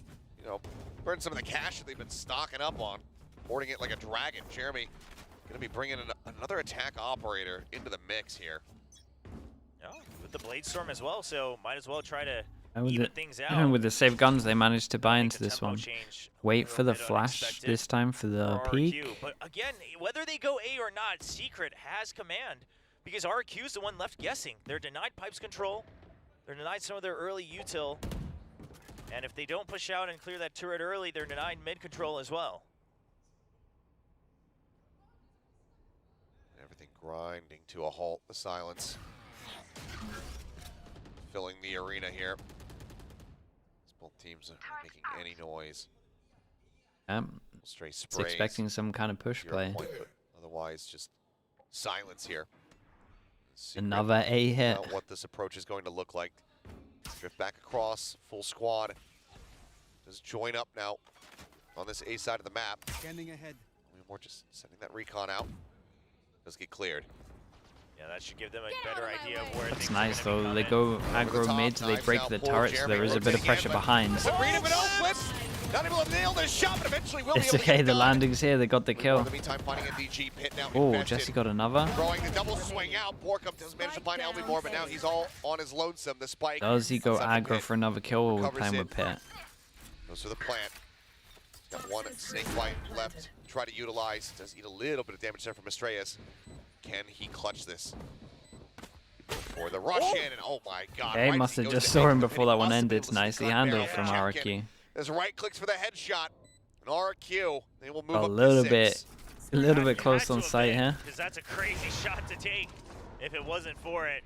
Speaker 2: you know, burn some of the cash that they've been stocking up on. Hoarding it like a dragon. Jeremy going to be bringing another attack operator into the mix here.
Speaker 4: Oh, with the Blade Storm as well, so might as well try to even things out.
Speaker 3: And with the save guns they managed to buy into this one. Wait for the flash this time for the peak.
Speaker 4: But again, whether they go A or not, Secret has command because RRQ is the one left guessing. They're denied pipes control. They're denied some of their early util. And if they don't push out and clear that turret early, they're denied mid control as well.
Speaker 2: Everything grinding to a halt. The silence filling the arena here. Both teams are making any noise. Stray sprays.
Speaker 3: Expecting some kind of push play.
Speaker 2: Point, but otherwise, just silence here.
Speaker 3: Another A hit.
Speaker 2: What this approach is going to look like. Drift back across, full squad. Just join up now on this A side of the map.
Speaker 5: Scanning ahead.
Speaker 2: We're just sending that recon out. Does get cleared.
Speaker 4: Yeah, that should give them a better idea of where
Speaker 3: That's nice though. They go aggro mid, they break the turret, so there is a bit of pressure behind. It's okay, the landing's here, they got the kill. Oh, Jesse got another.
Speaker 2: Throwing the double swing out. Borkum doesn't manage to find LB more, but now he's all on his lonesome. The spike.
Speaker 3: Does he go aggro for another kill or are we playing with Pit?
Speaker 2: Goes for the plant. Got one snake bite left. Try to utilize. Does eat a little bit of damage there from Estrellas. Can he clutch this? For the rush in, and oh my god.
Speaker 3: They must have just saw him before that one ended. Nicely handled from RRQ.
Speaker 2: There's right clicks for the headshot. And RRQ, they will move
Speaker 3: a
Speaker 2: up
Speaker 3: little
Speaker 2: to 6.
Speaker 3: bit. A little bit close on sight here.
Speaker 4: Because that's a crazy shot to take if it wasn't for it.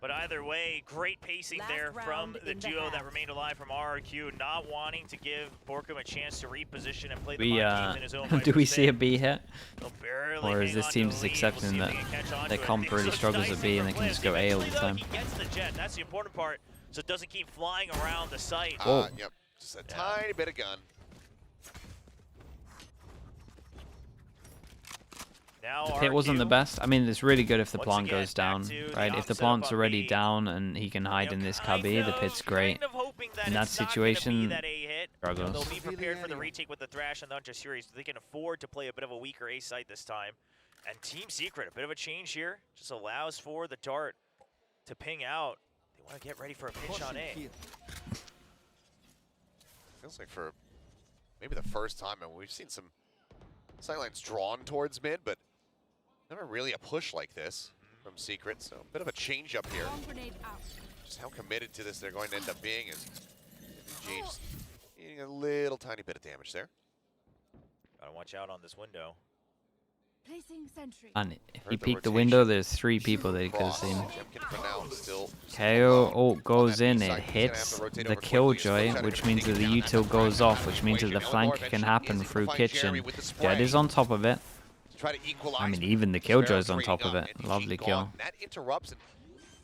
Speaker 4: But either way, great pacing there from the duo that remained alive from RRQ, not wanting to give Borkum a chance to reposition and play the teams in his own
Speaker 3: do we see a B hit? Or is
Speaker 4: hang
Speaker 3: this
Speaker 4: on
Speaker 3: team
Speaker 4: to
Speaker 3: just
Speaker 4: the lead.
Speaker 3: accepting
Speaker 4: We'll
Speaker 3: that
Speaker 4: see if they can catch on
Speaker 3: their
Speaker 4: to it.
Speaker 3: comp really
Speaker 4: It's
Speaker 3: struggles
Speaker 4: nice
Speaker 3: at B and they
Speaker 4: for
Speaker 3: can just go A all the
Speaker 4: Eventually,
Speaker 3: time?
Speaker 4: though, he gets the jet. That's the important part, so it doesn't keep flying around the site.
Speaker 2: Yep, just a tiny bit of gun.
Speaker 4: Now
Speaker 3: The pit wasn't the best. I mean, it's really good if the
Speaker 4: Once
Speaker 3: plant
Speaker 4: again,
Speaker 3: goes down,
Speaker 4: back to the
Speaker 3: right? If the
Speaker 4: opposite
Speaker 3: plant's
Speaker 4: of
Speaker 3: already
Speaker 4: B.
Speaker 3: down and he can hide in this cubby, the pit's great. In that situation, struggles.
Speaker 4: They'll be prepared for the retake with the Thrash and the Hunter series. They can afford to play a bit of a weaker A site this time. And Team Secret, a bit of a change here, just allows for the dart to ping out. They want to get ready for a pinch on A.
Speaker 2: Feels like for maybe the first time, and we've seen some sightlines drawn towards mid, but never really a push like this from Secret. So a bit of a change up here. Just how committed to this they're going to end up being is just eating a little tiny bit of damage there.
Speaker 4: Gotta watch out on this window.
Speaker 3: And if he peeked the window, there's 3 people that he could have seen. KO goes in, it hits the Killjoy, which means that the util goes off, which means that the flank can happen through kitchen. Jed is on top of it. I mean, even the Killjoy's on top of it. Lovely kill.
Speaker 2: That interrupts and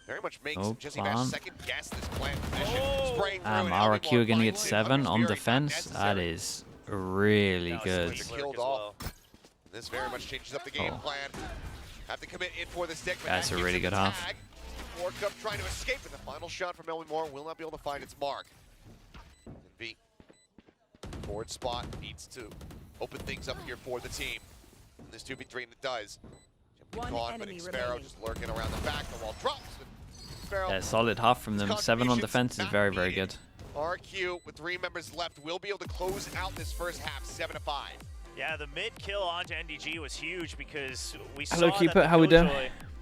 Speaker 2: very much makes Jesse
Speaker 3: plant.
Speaker 2: Bash second guess this plant position. Spraying through and
Speaker 3: RRQ gonna get
Speaker 2: finds it.
Speaker 3: 7 on
Speaker 2: Very
Speaker 3: defense.
Speaker 2: unnecessary.
Speaker 3: That is really good.
Speaker 2: Killed off. This very much changes up the game plan. Have to commit in for the stick.
Speaker 3: That's a really good half.
Speaker 2: Borkum trying to escape, and the final shot from Elwin Moore will not be able to find its mark. V forward spot needs to open things up here for the team. And this 2v3 and it does. Gone, but Xfero just lurking around the back. The wall drops.
Speaker 3: Yeah, solid half from them. 7 on defense is very, very good.
Speaker 2: RRQ with 3 members left will be able to close out this first half 7-5.
Speaker 4: Yeah, the mid kill onto NDG was huge because we
Speaker 3: Hello,
Speaker 4: saw
Speaker 3: Cupid,
Speaker 4: that
Speaker 3: how we doing?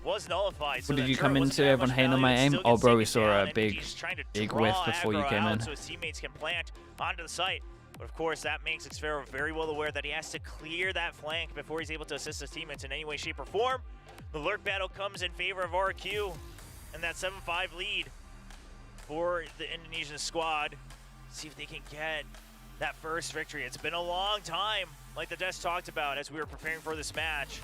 Speaker 4: was nullified.
Speaker 3: What
Speaker 4: So
Speaker 3: did you come into? Everyone hating on my aim? Oh, bro, we saw a big whiff before you came in.
Speaker 4: So his teammates can plant onto the site. But of course, that makes Xfero very well aware that he has to clear that flank before he's able to assist his teammates in any way, shape, or form. The lurk battle comes in favor of RRQ, and that 7-5 lead for the Indonesian squad. See if they can get that first victory. It's been a long time, like the desk talked about as we were preparing for this match.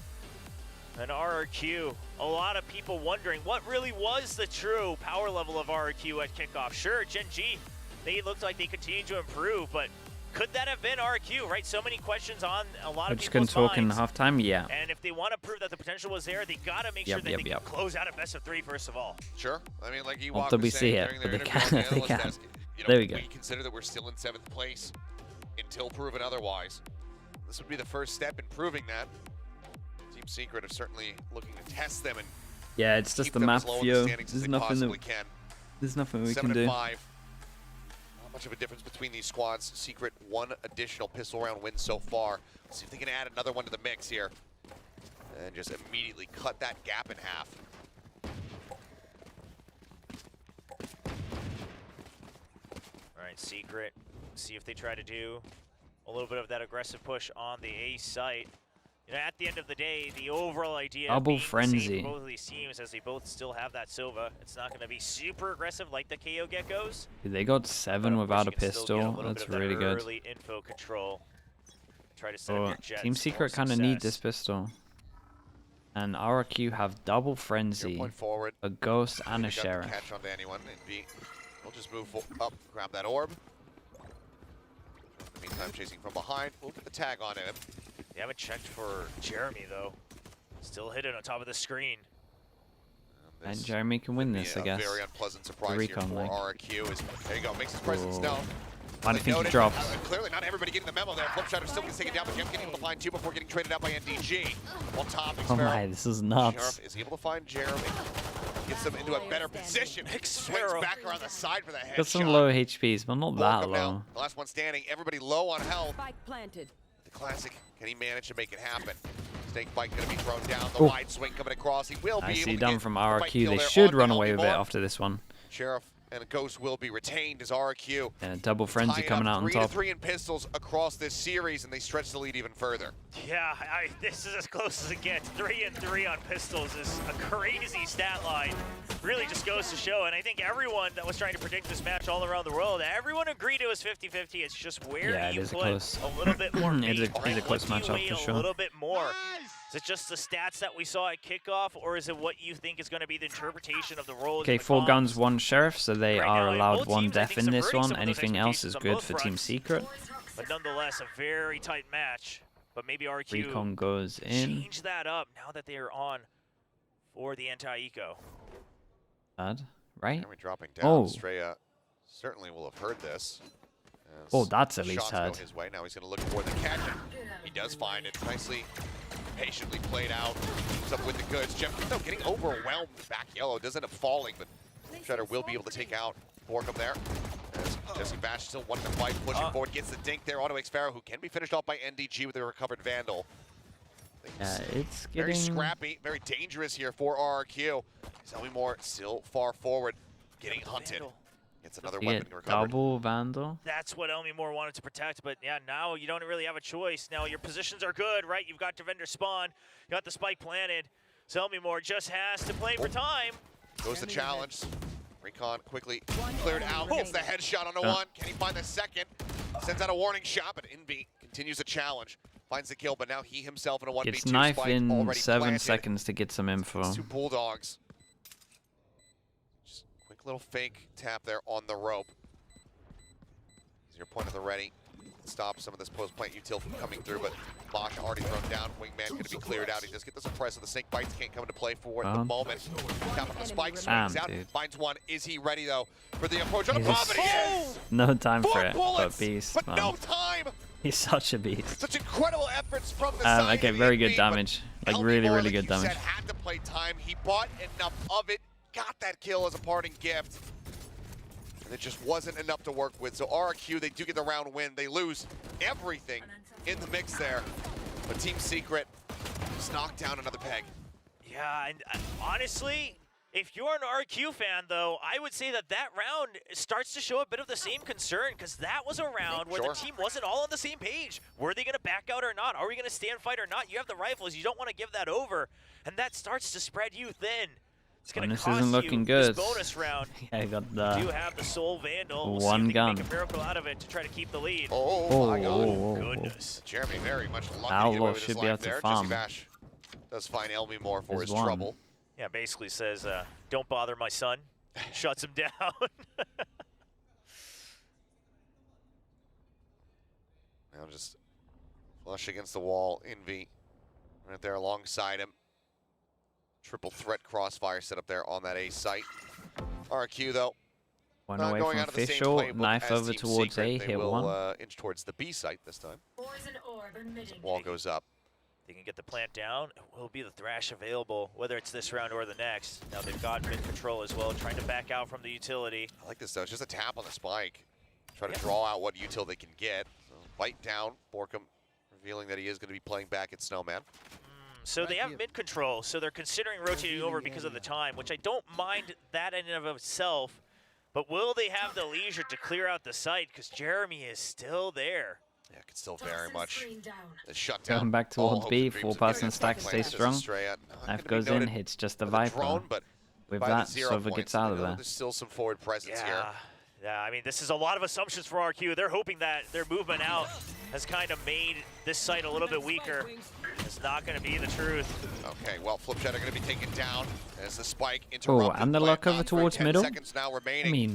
Speaker 4: And RRQ, a lot of people wondering what really was the true power level of RRQ at kickoff. Sure, Gen G, they looked like they continued to improve, but could that have been RRQ, right? So many questions on a lot of people's
Speaker 3: talk in
Speaker 4: minds.
Speaker 3: halftime, yeah.
Speaker 4: And if they want to prove that the potential was there, they got to make sure that they can close out a best of 3 first of all.
Speaker 2: Sure. I mean, like
Speaker 3: Not that we see it, but they can. They can.
Speaker 2: Desk, you know,
Speaker 3: there we go.
Speaker 2: We consider that we're still in 7th place until proven otherwise. This would be the first step in proving that. Team Secret are certainly looking to test them and
Speaker 3: yeah, it's just the map view. There's nothing that there's nothing we can do.
Speaker 2: 7-5. Not much of a difference between these squads. Secret, 1 additional pistol round win so far. Let's see if they can add another one to the mix here and just immediately cut that gap in half.
Speaker 4: All right, Secret, see if they try to do a little bit of that aggressive push on the A site. You know, at the end of the day, the overall idea
Speaker 3: Double
Speaker 4: being
Speaker 3: frenzy.
Speaker 4: the same for both of these teams, as they both still have that Silva. It's not going to be super aggressive like the KO Geckos.
Speaker 3: They got 7 without a pistol. That's really good.
Speaker 4: Early info control. Try to set up your jets.
Speaker 3: Team Secret kind of need this pistol. And RRQ have double frenzy,
Speaker 2: Forward.
Speaker 3: a ghost, and a sheriff.
Speaker 2: Catch onto anyone. We'll just move up, grab that orb. In the meantime, chasing from behind. We'll get the tag on him.
Speaker 4: They haven't checked for Jeremy, though. Still hidden on top of the screen.
Speaker 3: And Jeremy can win this, I guess.
Speaker 2: Very unpleasant surprise here for RRQ. There you go, makes his presence known.
Speaker 3: Why do you think he drops?
Speaker 2: Clearly not everybody getting the memo there. Flipshatter still gets taken down, but Jem's able to find 2 before getting traded out by NDG. On top,
Speaker 3: oh my, this is nuts.
Speaker 2: Sheriff is able to find Jeremy. Gets them into a better position. Swings back around the side for the headshot.
Speaker 3: Got some low HPs, but not that low.
Speaker 2: The last one standing, everybody low on health.
Speaker 1: Spike planted.
Speaker 2: The classic, can he manage to make it happen? Snake bite gonna be thrown down, the wide swing coming across. He will be able to
Speaker 3: see
Speaker 2: get
Speaker 3: done from RRQ. They
Speaker 2: there
Speaker 3: should
Speaker 2: on
Speaker 3: run
Speaker 2: the
Speaker 3: away with it
Speaker 2: Omnivore.
Speaker 3: after this one.
Speaker 2: Sheriff and Ghost will be retained as RRQ.
Speaker 3: And double frenzy coming out on top.
Speaker 2: 3-3 in pistols across this series, and they stretch the lead even further.
Speaker 4: Yeah, this is as close as it gets. 3-3 on pistols is a crazy stat line. Really just goes to show, and I think everyone that was trying to predict this match all around the world, everyone agreed it was 50-50. It's just where do you put a little bit more
Speaker 3: It is a close matchup for sure.
Speaker 4: A little bit more. Is it just the stats that we saw at kickoff, or is it what you think is going to be the interpretation of the roles?
Speaker 3: Okay, 4 guns, 1 sheriff, so they are allowed 1 death in this one. Anything else is good for Team Secret.
Speaker 4: But nonetheless, a very tight match. But maybe RQ
Speaker 3: Recon goes in.
Speaker 4: Change that up now that they are on for the anti-eco.
Speaker 3: Bad, right?
Speaker 2: We're dropping down. Straya certainly will have heard this.
Speaker 3: Oh, that's at least heard.
Speaker 2: His way. Now he's going to look for the catch. He does find it. Nicely, patiently played out. Comes up with the goods. Jeff, though, getting overwhelmed back yellow. Does end up falling, but Shredder will be able to take out Borkham there. As Jesse Bash still wanting to fight, pushing forward, gets the dink there onto Xfero, who can be finished off by NDG with a recovered Vandal.
Speaker 3: It's getting
Speaker 2: very scrappy, very dangerous here for RRQ. Omnivore still far forward, getting hunted. Gets another weapon recovered.
Speaker 3: Double Vandal.
Speaker 4: That's what Omnivore wanted to protect, but yeah, now you don't really have a choice. Now your positions are good, right? You've got Defender spawn, you got the spike planted, so Omnivore just has to play for time.
Speaker 2: Goes the challenge. Recon quickly cleared out, gets the headshot on the one. Can he find the second? Sends out a warning shot, but Invi continues the challenge. Finds the kill, but now he himself in a 1v2
Speaker 3: It's knife
Speaker 2: spike
Speaker 3: in 7
Speaker 2: planted.
Speaker 3: seconds to get some info.
Speaker 2: 2 Bulldogs. Just quick little fake tap there on the rope. He's your point of the ready. Stop some of this post-plant util from coming through, but Bosch already thrown down. Wingman going to be cleared out. He does get the suppressor. The snake bites can't come into play for the moment. Tap on the spike, swings out, finds one. Is he ready, though, for the approach on the bomb? But he is!
Speaker 3: No time
Speaker 2: 4
Speaker 3: for it,
Speaker 2: bullets,
Speaker 3: but beast,
Speaker 2: but
Speaker 3: man.
Speaker 2: no time!
Speaker 3: He's such a beast.
Speaker 2: Such incredible efforts from the side.
Speaker 3: Okay, very good damage. Like really, really good damage.
Speaker 2: Had to play time. He bought enough of it. Got that kill as a parting gift. It just wasn't enough to work with. So RRQ, they do get the round win. They lose everything in the mix there. But Team Secret just knocked down another peg.
Speaker 4: Yeah, and honestly, if you're an RRQ fan, though, I would say that round starts to show a bit of the same concern, because that was a round where the team wasn't all on the same page. Were they going to back out or not? Are we going to stand fight or not? You have the rifles. You don't want to give that over, and that starts to spread you thin. It's going to cost
Speaker 3: isn't looking good.
Speaker 4: This bonus round.
Speaker 3: Yeah, got the
Speaker 4: You do have the Soul Vandal. We'll
Speaker 3: one
Speaker 4: see if
Speaker 3: gun.
Speaker 4: they can make a miracle out of it to try to keep the lead.
Speaker 2: Oh my God.
Speaker 3: Oh.
Speaker 4: Goodness.
Speaker 2: Jeremy very much lucky to get
Speaker 3: Outlaw
Speaker 2: away with his
Speaker 3: should be
Speaker 2: life
Speaker 3: able to
Speaker 2: there.
Speaker 3: farm.
Speaker 2: Jesse Bash does find Elmi more for
Speaker 3: There's
Speaker 2: his
Speaker 3: one.
Speaker 2: trouble.
Speaker 4: Yeah, basically says, don't bother my son. Shuts him down.
Speaker 2: Now just flush against the wall. Envy right there alongside him. Triple threat crossfire set up there on that A site. RRQ though.
Speaker 3: one
Speaker 2: Not
Speaker 3: away
Speaker 2: going
Speaker 3: from
Speaker 2: out of the same
Speaker 3: official.
Speaker 2: playbook
Speaker 3: Knife
Speaker 2: as
Speaker 3: over
Speaker 2: Team
Speaker 3: towards
Speaker 2: Secret.
Speaker 3: A.
Speaker 2: They
Speaker 3: Hit
Speaker 2: will,
Speaker 3: one.
Speaker 2: Inch towards the B site this time. Wall goes up.
Speaker 4: They can get the plant down. Will be the Thrash available, whether it's this round or the next. Now they've got mid control as well, trying to back out from the utility.
Speaker 2: I like this though. It's just a tap on the spike. Try to draw out what util they can get. So bite down. Borkum revealing that he is going to be playing back at Snowman.
Speaker 4: So they have mid control, so they're considering rotating over because of the time, which I don't mind that in and of itself. But will they have the leisure to clear out the site? Because Jeremy is still there.
Speaker 2: Yeah, can still very much shut down.
Speaker 3: Going back
Speaker 2: all
Speaker 3: towards
Speaker 2: hopes
Speaker 3: B.
Speaker 2: and dreams
Speaker 3: 4-person
Speaker 2: of
Speaker 3: stack,
Speaker 2: getting
Speaker 3: stay
Speaker 2: planted as
Speaker 3: strong.
Speaker 2: Estrella. Not
Speaker 3: Knife
Speaker 2: gonna be
Speaker 3: goes in,
Speaker 2: noted
Speaker 3: hits just the
Speaker 2: for
Speaker 3: Viper.
Speaker 2: drone, but
Speaker 3: With
Speaker 2: by the
Speaker 3: that,
Speaker 2: 0
Speaker 3: Sova
Speaker 2: points.
Speaker 3: gets out of
Speaker 2: You know,
Speaker 3: there.
Speaker 2: There's still some forward presence here.
Speaker 4: Yeah, I mean, this is a lot of assumptions for RQ. They're hoping that their movement out has kind of made this site a little bit weaker. It's not going to be the truth.
Speaker 2: Okay, well, Flipshot are going to be taken down as the spike interrupted.
Speaker 3: Oh, and the luck over towards
Speaker 2: 10
Speaker 3: middle.
Speaker 2: seconds now remaining.
Speaker 3: I mean,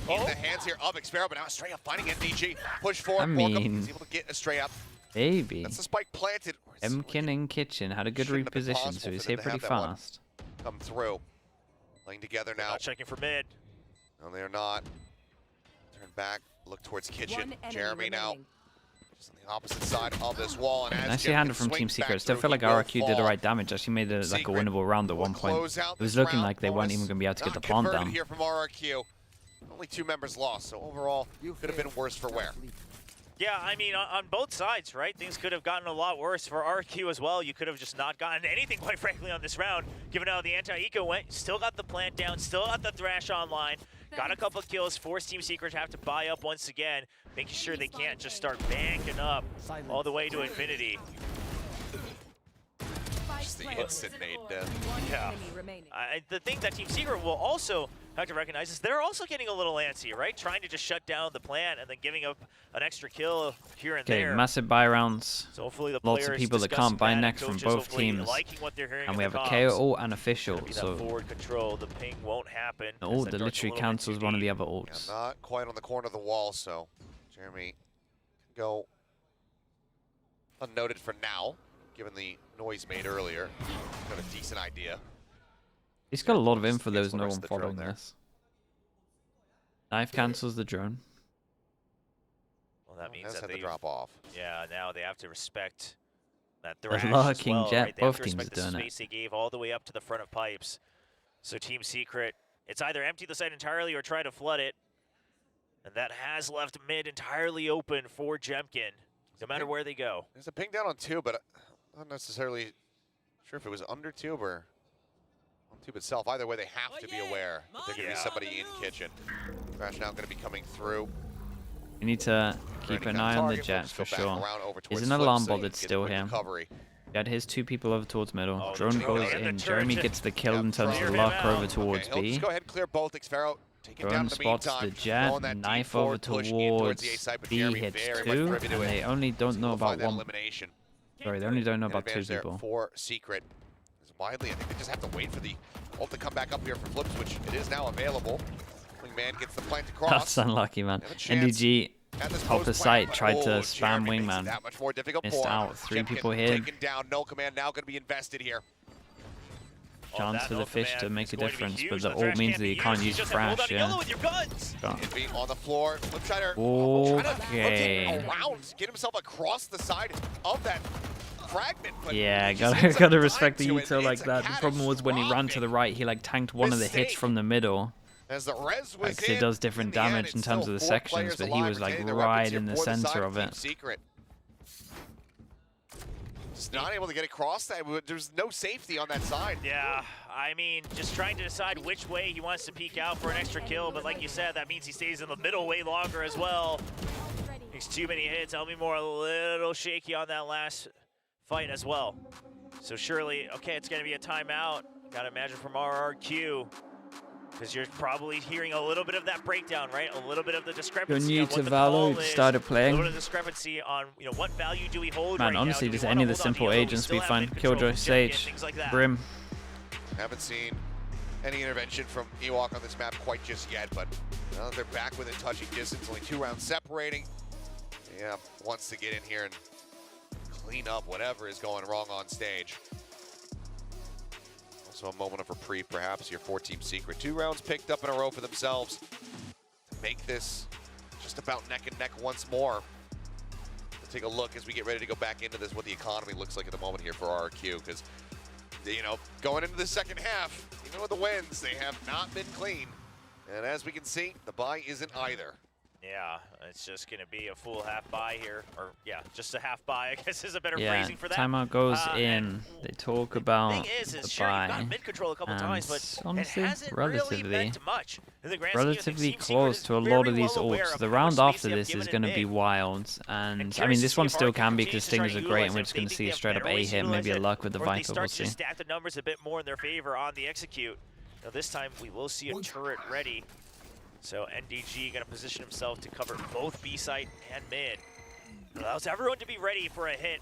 Speaker 2: in the hands here of Xpero, but now Estrella finding NDG. Push forward.
Speaker 3: I mean,
Speaker 2: he's able to get Estrella.
Speaker 3: baby.
Speaker 2: That's the spike planted.
Speaker 3: Emkin in kitchen had a good
Speaker 2: Shouldn't have been
Speaker 3: reposition,
Speaker 2: possible
Speaker 3: so he's
Speaker 2: for them
Speaker 3: here
Speaker 2: to
Speaker 3: pretty
Speaker 2: have that one.
Speaker 3: fast.
Speaker 2: Come through. Playing together now.
Speaker 4: Not checking for mid.
Speaker 2: No, they're not. Turn back. Look towards kitchen. Jeremy now. Just on the opposite side of this wall. And as
Speaker 3: Nicely handled from Team Secret. Still feel like RRQ did the right damage. Actually made it like a winnable round at one point. It was looking like they weren't even going to be able to get the plant down.
Speaker 2: Here from RRQ. Only 2 members lost, so overall could have been worse for wear.
Speaker 4: Yeah, I mean, on both sides, right? Things could have gotten a lot worse for RQ as well. You could have just not gotten anything, quite frankly, on this round, given how the anti-eco went. Still got the plant down, still got the Thrash online, got a couple of kills, forced Team Secret to have to buy up once again, making sure they can't just start banking up all the way to infinity.
Speaker 2: Just the instant nade death.
Speaker 4: Yeah. The thing that Team Secret will also have to recognize is they're also getting a little antsy, right? Trying to just shut down the plant and then giving up an extra kill here and
Speaker 3: Okay,
Speaker 4: there.
Speaker 3: massive buy rounds.
Speaker 4: So hopefully the
Speaker 3: Lots of
Speaker 4: players
Speaker 3: people that
Speaker 4: discussing
Speaker 3: can't buy
Speaker 4: that,
Speaker 3: next from
Speaker 4: coaches
Speaker 3: both
Speaker 4: hopefully
Speaker 3: teams.
Speaker 4: liking what they're hearing
Speaker 3: And
Speaker 4: in
Speaker 3: we have
Speaker 4: the
Speaker 3: a
Speaker 4: comms.
Speaker 3: KO ult and official.
Speaker 4: Gonna be that
Speaker 3: So,
Speaker 4: forward control. The ping won't happen.
Speaker 3: oh,
Speaker 4: as that
Speaker 3: the
Speaker 4: dart's a
Speaker 3: literally
Speaker 4: little bit
Speaker 3: cancels
Speaker 4: too
Speaker 3: one of the
Speaker 4: deep.
Speaker 3: other
Speaker 2: Yeah,
Speaker 3: ults.
Speaker 2: not quite on the corner of the wall, so Jeremy can go unnoted for now, given the noise made earlier. Got a decent idea.
Speaker 3: He's got a lot of info. There's
Speaker 2: Steals the
Speaker 3: no
Speaker 2: rest
Speaker 3: one
Speaker 2: of the drone
Speaker 3: following
Speaker 2: there.
Speaker 3: this. Knife cancels the drone.
Speaker 4: Well, that means
Speaker 2: Has
Speaker 4: that
Speaker 2: had
Speaker 4: they
Speaker 2: to drop off.
Speaker 4: Yeah, now they have to respect that
Speaker 3: The
Speaker 4: Thrash as
Speaker 3: lurking
Speaker 4: well,
Speaker 3: jet,
Speaker 4: right? They have
Speaker 3: both
Speaker 4: to
Speaker 3: teams
Speaker 4: respect
Speaker 3: are
Speaker 4: the
Speaker 3: doing it.
Speaker 4: space they gave all the way up to the front of pipes. So Team Secret, it's either empty the site entirely or try to flood it. And that has left mid entirely open for Jemkin, no matter where they go.
Speaker 2: There's a ping down on tube, but I'm not necessarily sure if it was under tube or on tube itself. Either way, they have to be aware that there's going to be somebody in kitchen. Thrash now going to be coming through.
Speaker 3: We need to keep an eye on the jet for sure. Is an alarm ball that's still here. He had his 2 people over towards middle.
Speaker 4: Oh,
Speaker 3: Drone
Speaker 4: drone
Speaker 3: goes
Speaker 4: and the
Speaker 3: in.
Speaker 4: turret
Speaker 3: Jeremy
Speaker 4: just-
Speaker 3: gets the kill in terms of
Speaker 4: clear
Speaker 3: the
Speaker 4: him
Speaker 3: luck
Speaker 4: out.
Speaker 3: over towards
Speaker 2: He'll
Speaker 3: B.
Speaker 2: just go ahead and clear both. Xfero taking down
Speaker 3: Drone
Speaker 2: in the
Speaker 3: spots the
Speaker 2: meantime.
Speaker 3: jet.
Speaker 2: Throwing that deep
Speaker 3: Knife
Speaker 2: forward
Speaker 3: over
Speaker 2: push in
Speaker 3: towards
Speaker 2: the A side, but
Speaker 3: B
Speaker 2: Jeremy
Speaker 3: hits
Speaker 2: very much
Speaker 3: 2.
Speaker 2: privy to
Speaker 3: And
Speaker 2: it.
Speaker 3: they only don't know
Speaker 2: We'll
Speaker 3: about
Speaker 2: find that
Speaker 3: 1.
Speaker 2: elimination.
Speaker 3: Sorry, they only don't know
Speaker 2: An
Speaker 3: about 2
Speaker 2: advantage there
Speaker 3: people.
Speaker 2: for Secret. Is widely. I think they just have to wait for the ult to come back up here for Flips, which it is now available. Wingman gets the plant across.
Speaker 3: That's unlucky, man.
Speaker 2: Have a chance
Speaker 3: NDG
Speaker 2: at this
Speaker 3: top of
Speaker 2: post
Speaker 3: sight
Speaker 2: plant,
Speaker 3: tried
Speaker 2: but,
Speaker 3: to
Speaker 2: oh,
Speaker 3: spam
Speaker 2: Jeremy makes it
Speaker 3: Wingman.
Speaker 2: that much more difficult
Speaker 3: Missed
Speaker 2: for him.
Speaker 3: out. 3
Speaker 2: Jemkin
Speaker 3: people here.
Speaker 2: taken down. No command now going to be invested here.
Speaker 3: Chance for the fish to make a difference, but the
Speaker 4: The
Speaker 3: ult
Speaker 4: Thrash
Speaker 3: means
Speaker 4: can't
Speaker 3: that
Speaker 4: be
Speaker 3: you can't
Speaker 4: used.
Speaker 3: use
Speaker 4: just have hold
Speaker 3: Thrash,
Speaker 4: on to
Speaker 3: yeah.
Speaker 4: yellow with your guns.
Speaker 2: Envy on the floor. Flipshider
Speaker 3: Okay.
Speaker 2: around, get himself across the side of that fragment. But
Speaker 3: Yeah,
Speaker 2: he just
Speaker 3: gotta
Speaker 2: ends up
Speaker 3: gotta respect the
Speaker 2: tied to it.
Speaker 3: util like
Speaker 2: It's a
Speaker 3: that. The problem was when he ran to the right, he like tanked one of the hits
Speaker 2: mistake.
Speaker 3: from the middle,
Speaker 2: As the res was
Speaker 3: Like, it does different damage in terms of the sections, but he was like right in the center of it.
Speaker 2: Secret. Just not able to get across that. There's no safety on that side.
Speaker 4: Yeah, I mean, just trying to decide which way he wants to peek out for an extra kill, but like you said, that means he stays in the middle way longer as well. Takes too many hits. Elmimore a little shaky on that last fight as well. So surely, okay, it's going to be a timeout. Gotta imagine from RRQ, because you're probably hearing a little bit of that breakdown, right? A little bit of the discrepancy.
Speaker 3: You're new to Valo, you started playing.
Speaker 4: A little bit of discrepancy on, you know, what value do we hold.
Speaker 3: Man,
Speaker 4: right
Speaker 3: honestly,
Speaker 4: now?
Speaker 3: just any of the simple agents be fine. Killjoy, Sage, Brim.
Speaker 2: Haven't seen any intervention from Ewok on this map quite just yet, but now that they're back within touching distance, only 2 rounds separating. Yeah, wants to get in here and clean up whatever is going wrong on stage. Also a moment of reprieve, perhaps, your 4-team secret. 2 rounds picked up in a row for themselves to make this just about neck and neck once more. We'll take a look as we get ready to go back into this, what the economy looks like at the moment here for RRQ, because, you know, going into the second half, even with the wins, they have not been clean. And as we can see, the buy isn't either.
Speaker 4: Yeah, it's just going to be a full half buy here. Or, yeah, just a half buy, I guess is a better
Speaker 3: Yeah,
Speaker 4: phrasing for that.
Speaker 3: timeout goes in. They talk about
Speaker 4: the thing is
Speaker 3: the
Speaker 4: sure,
Speaker 3: buy.
Speaker 4: you've got mid-control a couple times, but
Speaker 3: honestly,
Speaker 4: it hasn't
Speaker 3: relatively,
Speaker 4: really meant much. In the grand scheme of
Speaker 3: relatively
Speaker 4: things,
Speaker 3: close to a lot of these ults. The round after this is going to be wild. And, I mean, this one still can be because Stingers are great, and we're just going to see a straight-up A hit, maybe a luck with the Viper, we'll see.
Speaker 4: They start to stack the numbers a bit more in their favor on the execute. Now, this time, we will see a turret ready. So NDG going to position himself to cover both B site and mid. Allows everyone to be ready for a hit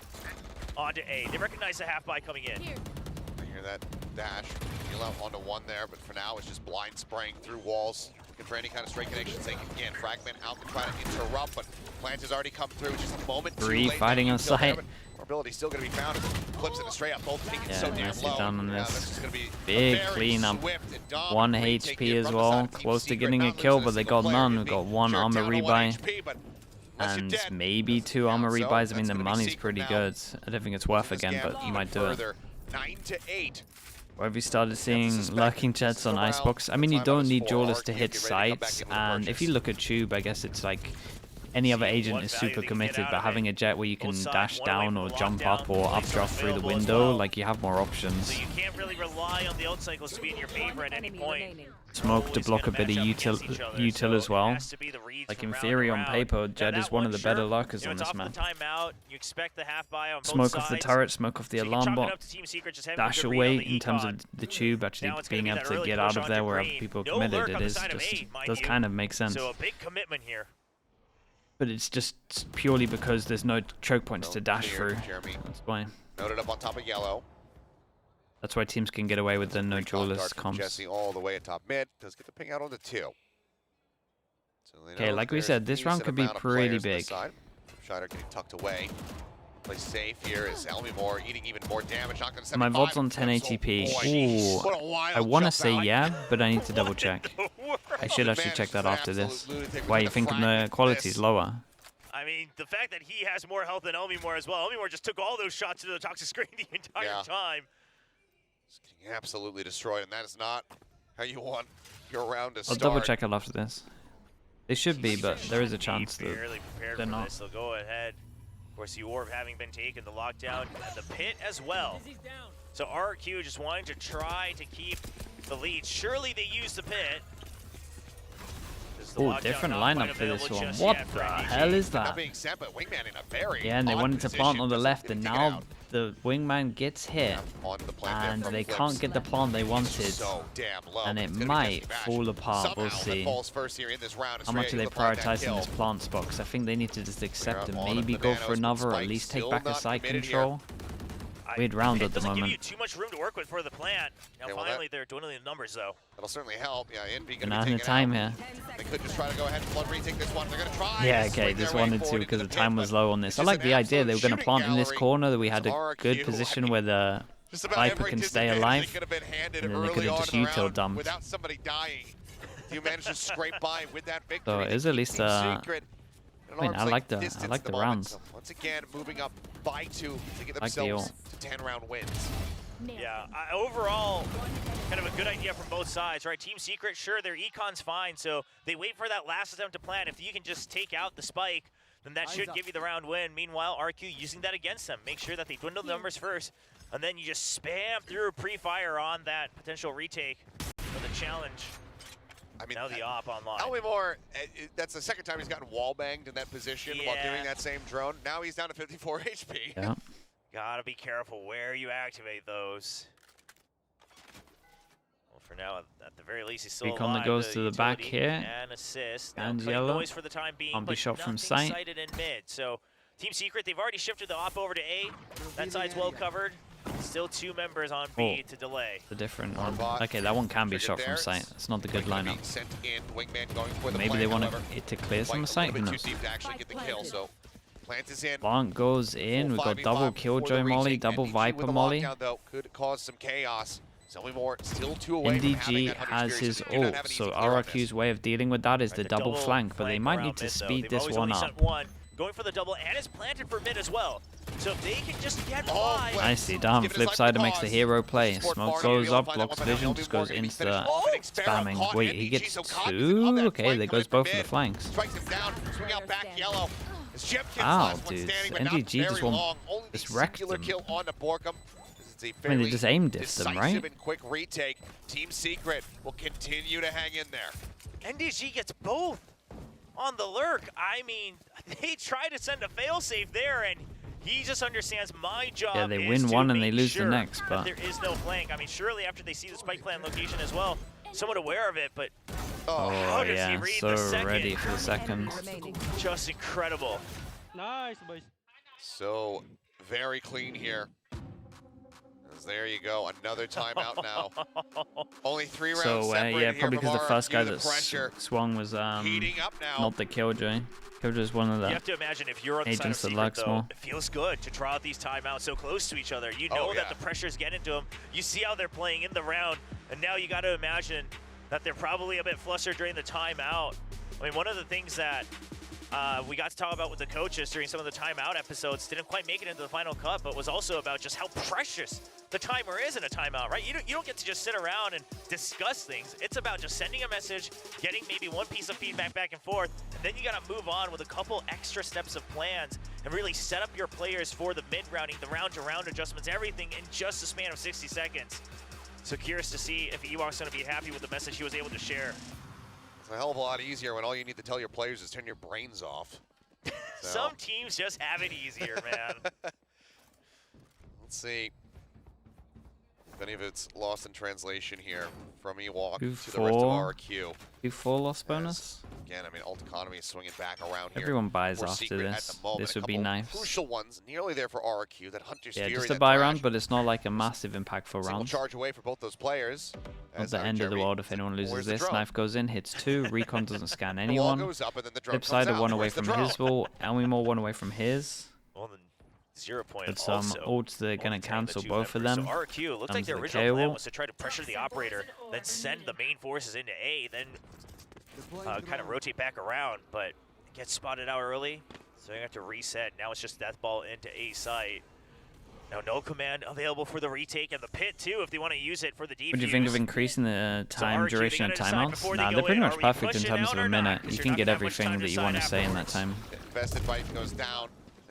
Speaker 4: onto A. They recognize the half buy coming in.
Speaker 2: I hear that dash. Heal out onto 1 there, but for now it's just blind spraying through walls. Looking for any kind of straight connections they can get. Fragment out to try to interrupt, but Plant has already come through. Just a moment too late.
Speaker 3: Fighting on site.
Speaker 2: Ability still going to be found. Clips in a straight up. Both taking so damn low.
Speaker 3: Down on this.
Speaker 2: That's just going to be
Speaker 3: big cleanup. 1 HP as well. Close to getting a kill, but they got none. We got 1 armor rebuy. And maybe 2 armor rebuys. I mean, the money's pretty good. I don't think it's worth again, but you might do it.
Speaker 2: 9 to 8.
Speaker 3: Where have you started seeing lurking jets on ICEBOX? I mean, you don't need Jawless to hit sites, and if you look at Tube, I guess it's like any other agent is super committed, but having a jet where you can dash down or jump up or updraft through the window, like you have more options.
Speaker 4: So you can't really rely on the ult cycles to be in your favor at any point.
Speaker 3: Smoke to block a bit of util as well. Like in theory on paper, Jed is one of the better lurkers on this map. Smoke off the turret, smoke off the alarm bot, dash away in terms of the tube actually being able to get out of there wherever people are committed. It is just, does kind of make sense.
Speaker 4: So a big commitment here.
Speaker 3: But it's just purely because there's no choke points to dash through. That's why.
Speaker 2: Noted up on top of yellow.
Speaker 3: That's why teams can get away with the no Jawless comps.
Speaker 2: Jesse all the way at top mid. Does get the ping out on the 2.
Speaker 3: Okay, like we said, this round could be pretty big.
Speaker 2: Shiner getting tucked away. Play safe here is Elmimore eating even more damage. Not gonna
Speaker 3: My VOD's on 1080p. Ooh, I want to say yeah, but I need to double check. I should actually check that after this. Why, you think the quality is lower?
Speaker 4: I mean, the fact that he has more health than Elmimore as well. Elmimore just took all those shots to the toxic screen the entire time.
Speaker 2: Just getting absolutely destroyed, and that is not how you want your round to start.
Speaker 3: I'll double check it after this. They should be, but there is a chance that they're not.
Speaker 4: So go ahead. Of course, the orb having been taken, the lockdown at the pit as well. So RRQ just wanting to try to keep the lead. Surely they use the pit.
Speaker 3: Oh, different lineup for this one. What the hell is that? Yeah, and they wanted to plant on the left, and now the wingman gets hit, and they can't get the plant they wanted, and it might fall apart. We'll see. How much are they prioritizing this plant spot? Because I think they need to just accept and maybe go for another, or at least take back a site control. Weird round at the moment.
Speaker 4: Give you too much room to work with for the plant. Now finally they're dwindling the numbers though.
Speaker 2: That'll certainly help. Yeah, Envy
Speaker 3: gonna be taking time here.
Speaker 2: They could just try to go ahead and flood retake this one. They're gonna try.
Speaker 3: Yeah, okay, just wanted to because the time was low on this. I like the idea they were gonna plant in this corner, that we had a good position where the Viper can stay alive, and then they could have just util dumped.
Speaker 2: Without somebody dying, you managed to scrape by with that victory.
Speaker 3: So it is at least I mean, I like the rounds.
Speaker 2: Once again, moving up by 2 to get themselves to 10-round wins.
Speaker 4: Yeah, overall, kind of a good idea from both sides, right? Team Secret, sure, their econ's fine, so they wait for that last attempt to plant. If you can just take out the spike, then that should give you the round win. Meanwhile, RRQ using that against them. Make sure that they dwindle the numbers first, and then you just spam through pre-fire on that potential retake for the challenge.
Speaker 2: I mean,
Speaker 4: now the op online.
Speaker 2: More, that's the second time he's gotten wall banged in that position while doing that same drone. Now he's down to 54 HP.
Speaker 3: Yeah.
Speaker 4: Gotta be careful where you activate those. Well, for now, at the very least, he's still
Speaker 3: Recon
Speaker 4: alive.
Speaker 3: that goes to the back here.
Speaker 4: And assist.
Speaker 3: And
Speaker 4: now,
Speaker 3: yellow.
Speaker 4: noise for the time being,
Speaker 3: Can't be
Speaker 4: but
Speaker 3: shot from
Speaker 4: nothing
Speaker 3: sight.
Speaker 4: sighted in mid. So, Team Secret, they've already shifted the op over to A. That side's well covered. Still 2 members on B to delay.
Speaker 3: The different one. Okay, that one can be shot from sight. It's not the good lineup. Maybe they want it to clear some sight. Who knows?
Speaker 2: Plant is in.
Speaker 3: Plant goes in. We've got double Killjoy Molly, double Viper Molly.
Speaker 2: Could cause some chaos. More still 2 away.
Speaker 3: NDG has his ult, so RRQ's way of dealing with that is the double flank, but they might need to speed this one up.
Speaker 4: Going for the double, and it's planted for mid as well. So if they can just get by.
Speaker 3: I see, damn. Flip side makes the hero play. Smoke goes up, blocks vision, just goes into the spamming. Wait, he gets 2? Okay, there goes both of the flanks. Wow, dude. NDG just won't just wreck them. I mean, they just aim diff them, right?
Speaker 2: Quick retake. Team Secret will continue to hang in there.
Speaker 4: NDG gets both on the lurk. I mean, they try to send a failsafe there, and he just understands my job.
Speaker 3: Yeah, they win one and they lose the next, but
Speaker 4: there is no flank. I mean, surely after they see the spike plant location as well, somewhat aware of it, but
Speaker 3: oh yeah, so ready for the second.
Speaker 4: Just incredible.
Speaker 5: Nice, boys.
Speaker 2: So very clean here. There you go, another timeout now. Only 3 rounds.
Speaker 3: So yeah, probably because the first guy that swung was
Speaker 2: heating up now.
Speaker 3: not the Killjoy. Killjoy's one of the
Speaker 4: you have to imagine if you're on the side of Secret, though, it feels good to draw out these timeouts so close to each other. You know that the pressure's getting to them. You see how they're playing in the round, and now you got to imagine that they're probably a bit flustered during the timeout. I mean, one of the things that we got to talk about with the coaches during some of the timeout episodes didn't quite make it into the final cut, but was also about just how precious the timer is in a timeout, right? You don't get to just sit around and discuss things. It's about just sending a message, getting maybe one piece of feedback back and forth, and then you got to move on with a couple extra steps of plans and really set up your players for the mid-rounding, the round-to-round adjustments, everything in just a span of 60 seconds. So curious to see if ICEBOX going to be happy with the message he was able to share.
Speaker 2: It's a hell of a lot easier when all you need to tell your players is turn your brains off. So.
Speaker 4: Some teams just have it easier, man.
Speaker 2: Let's see if any of it's lost in translation here from Ewok to the rest of RRQ.
Speaker 3: Q4 loss bonus?
Speaker 2: Again, I mean, alt economy is swinging back around here.
Speaker 3: Everyone buys after this. This would be nice.
Speaker 2: Crucial ones nearly there for RRQ. That Hunter's Fury.
Speaker 3: Yeah, just a buy round, but it's not like a massive impactful round.
Speaker 2: Charge away for both those players.
Speaker 3: Not the end of the world if anyone loses this. Knife goes in, hits 2. Recon doesn't scan anyone. Flip side, 1 away from his wall. Elmimore 1 away from his.
Speaker 4: Well, then 0 point.
Speaker 3: But some ults that are going to cancel both of them.
Speaker 4: So RRQ, looks like their original plan was to try to pressure the operator, then send the main forces into A, then kind of rotate back around, but gets spotted out early, so you have to reset. Now it's just death ball into A site. Now no command available for the retake and the pit too if they want to use it for the defuse.
Speaker 3: What do you think of increasing the time duration of timeouts? Nah, they're pretty much perfect in terms of a minute. You can get everything that you want to say in that time.
Speaker 2: Invested fight goes down.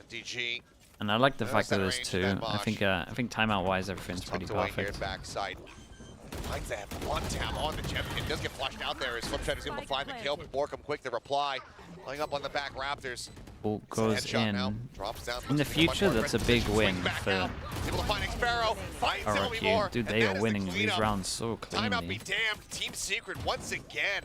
Speaker 2: DG.
Speaker 3: And I like the fact that there's 2. I think timeout-wise everything's pretty perfect.
Speaker 2: Backside. Likes to have one tap on the Jemkin. Does get flushed out there as Flipside is able to find the kill, but Borkum quick to reply. Laying up on the back Raptors.
Speaker 3: Ball goes in. In the future, that's a big win for RRQ. Dude, they are winning these rounds so cleanly.
Speaker 2: Timeout be damned. Team Secret once again.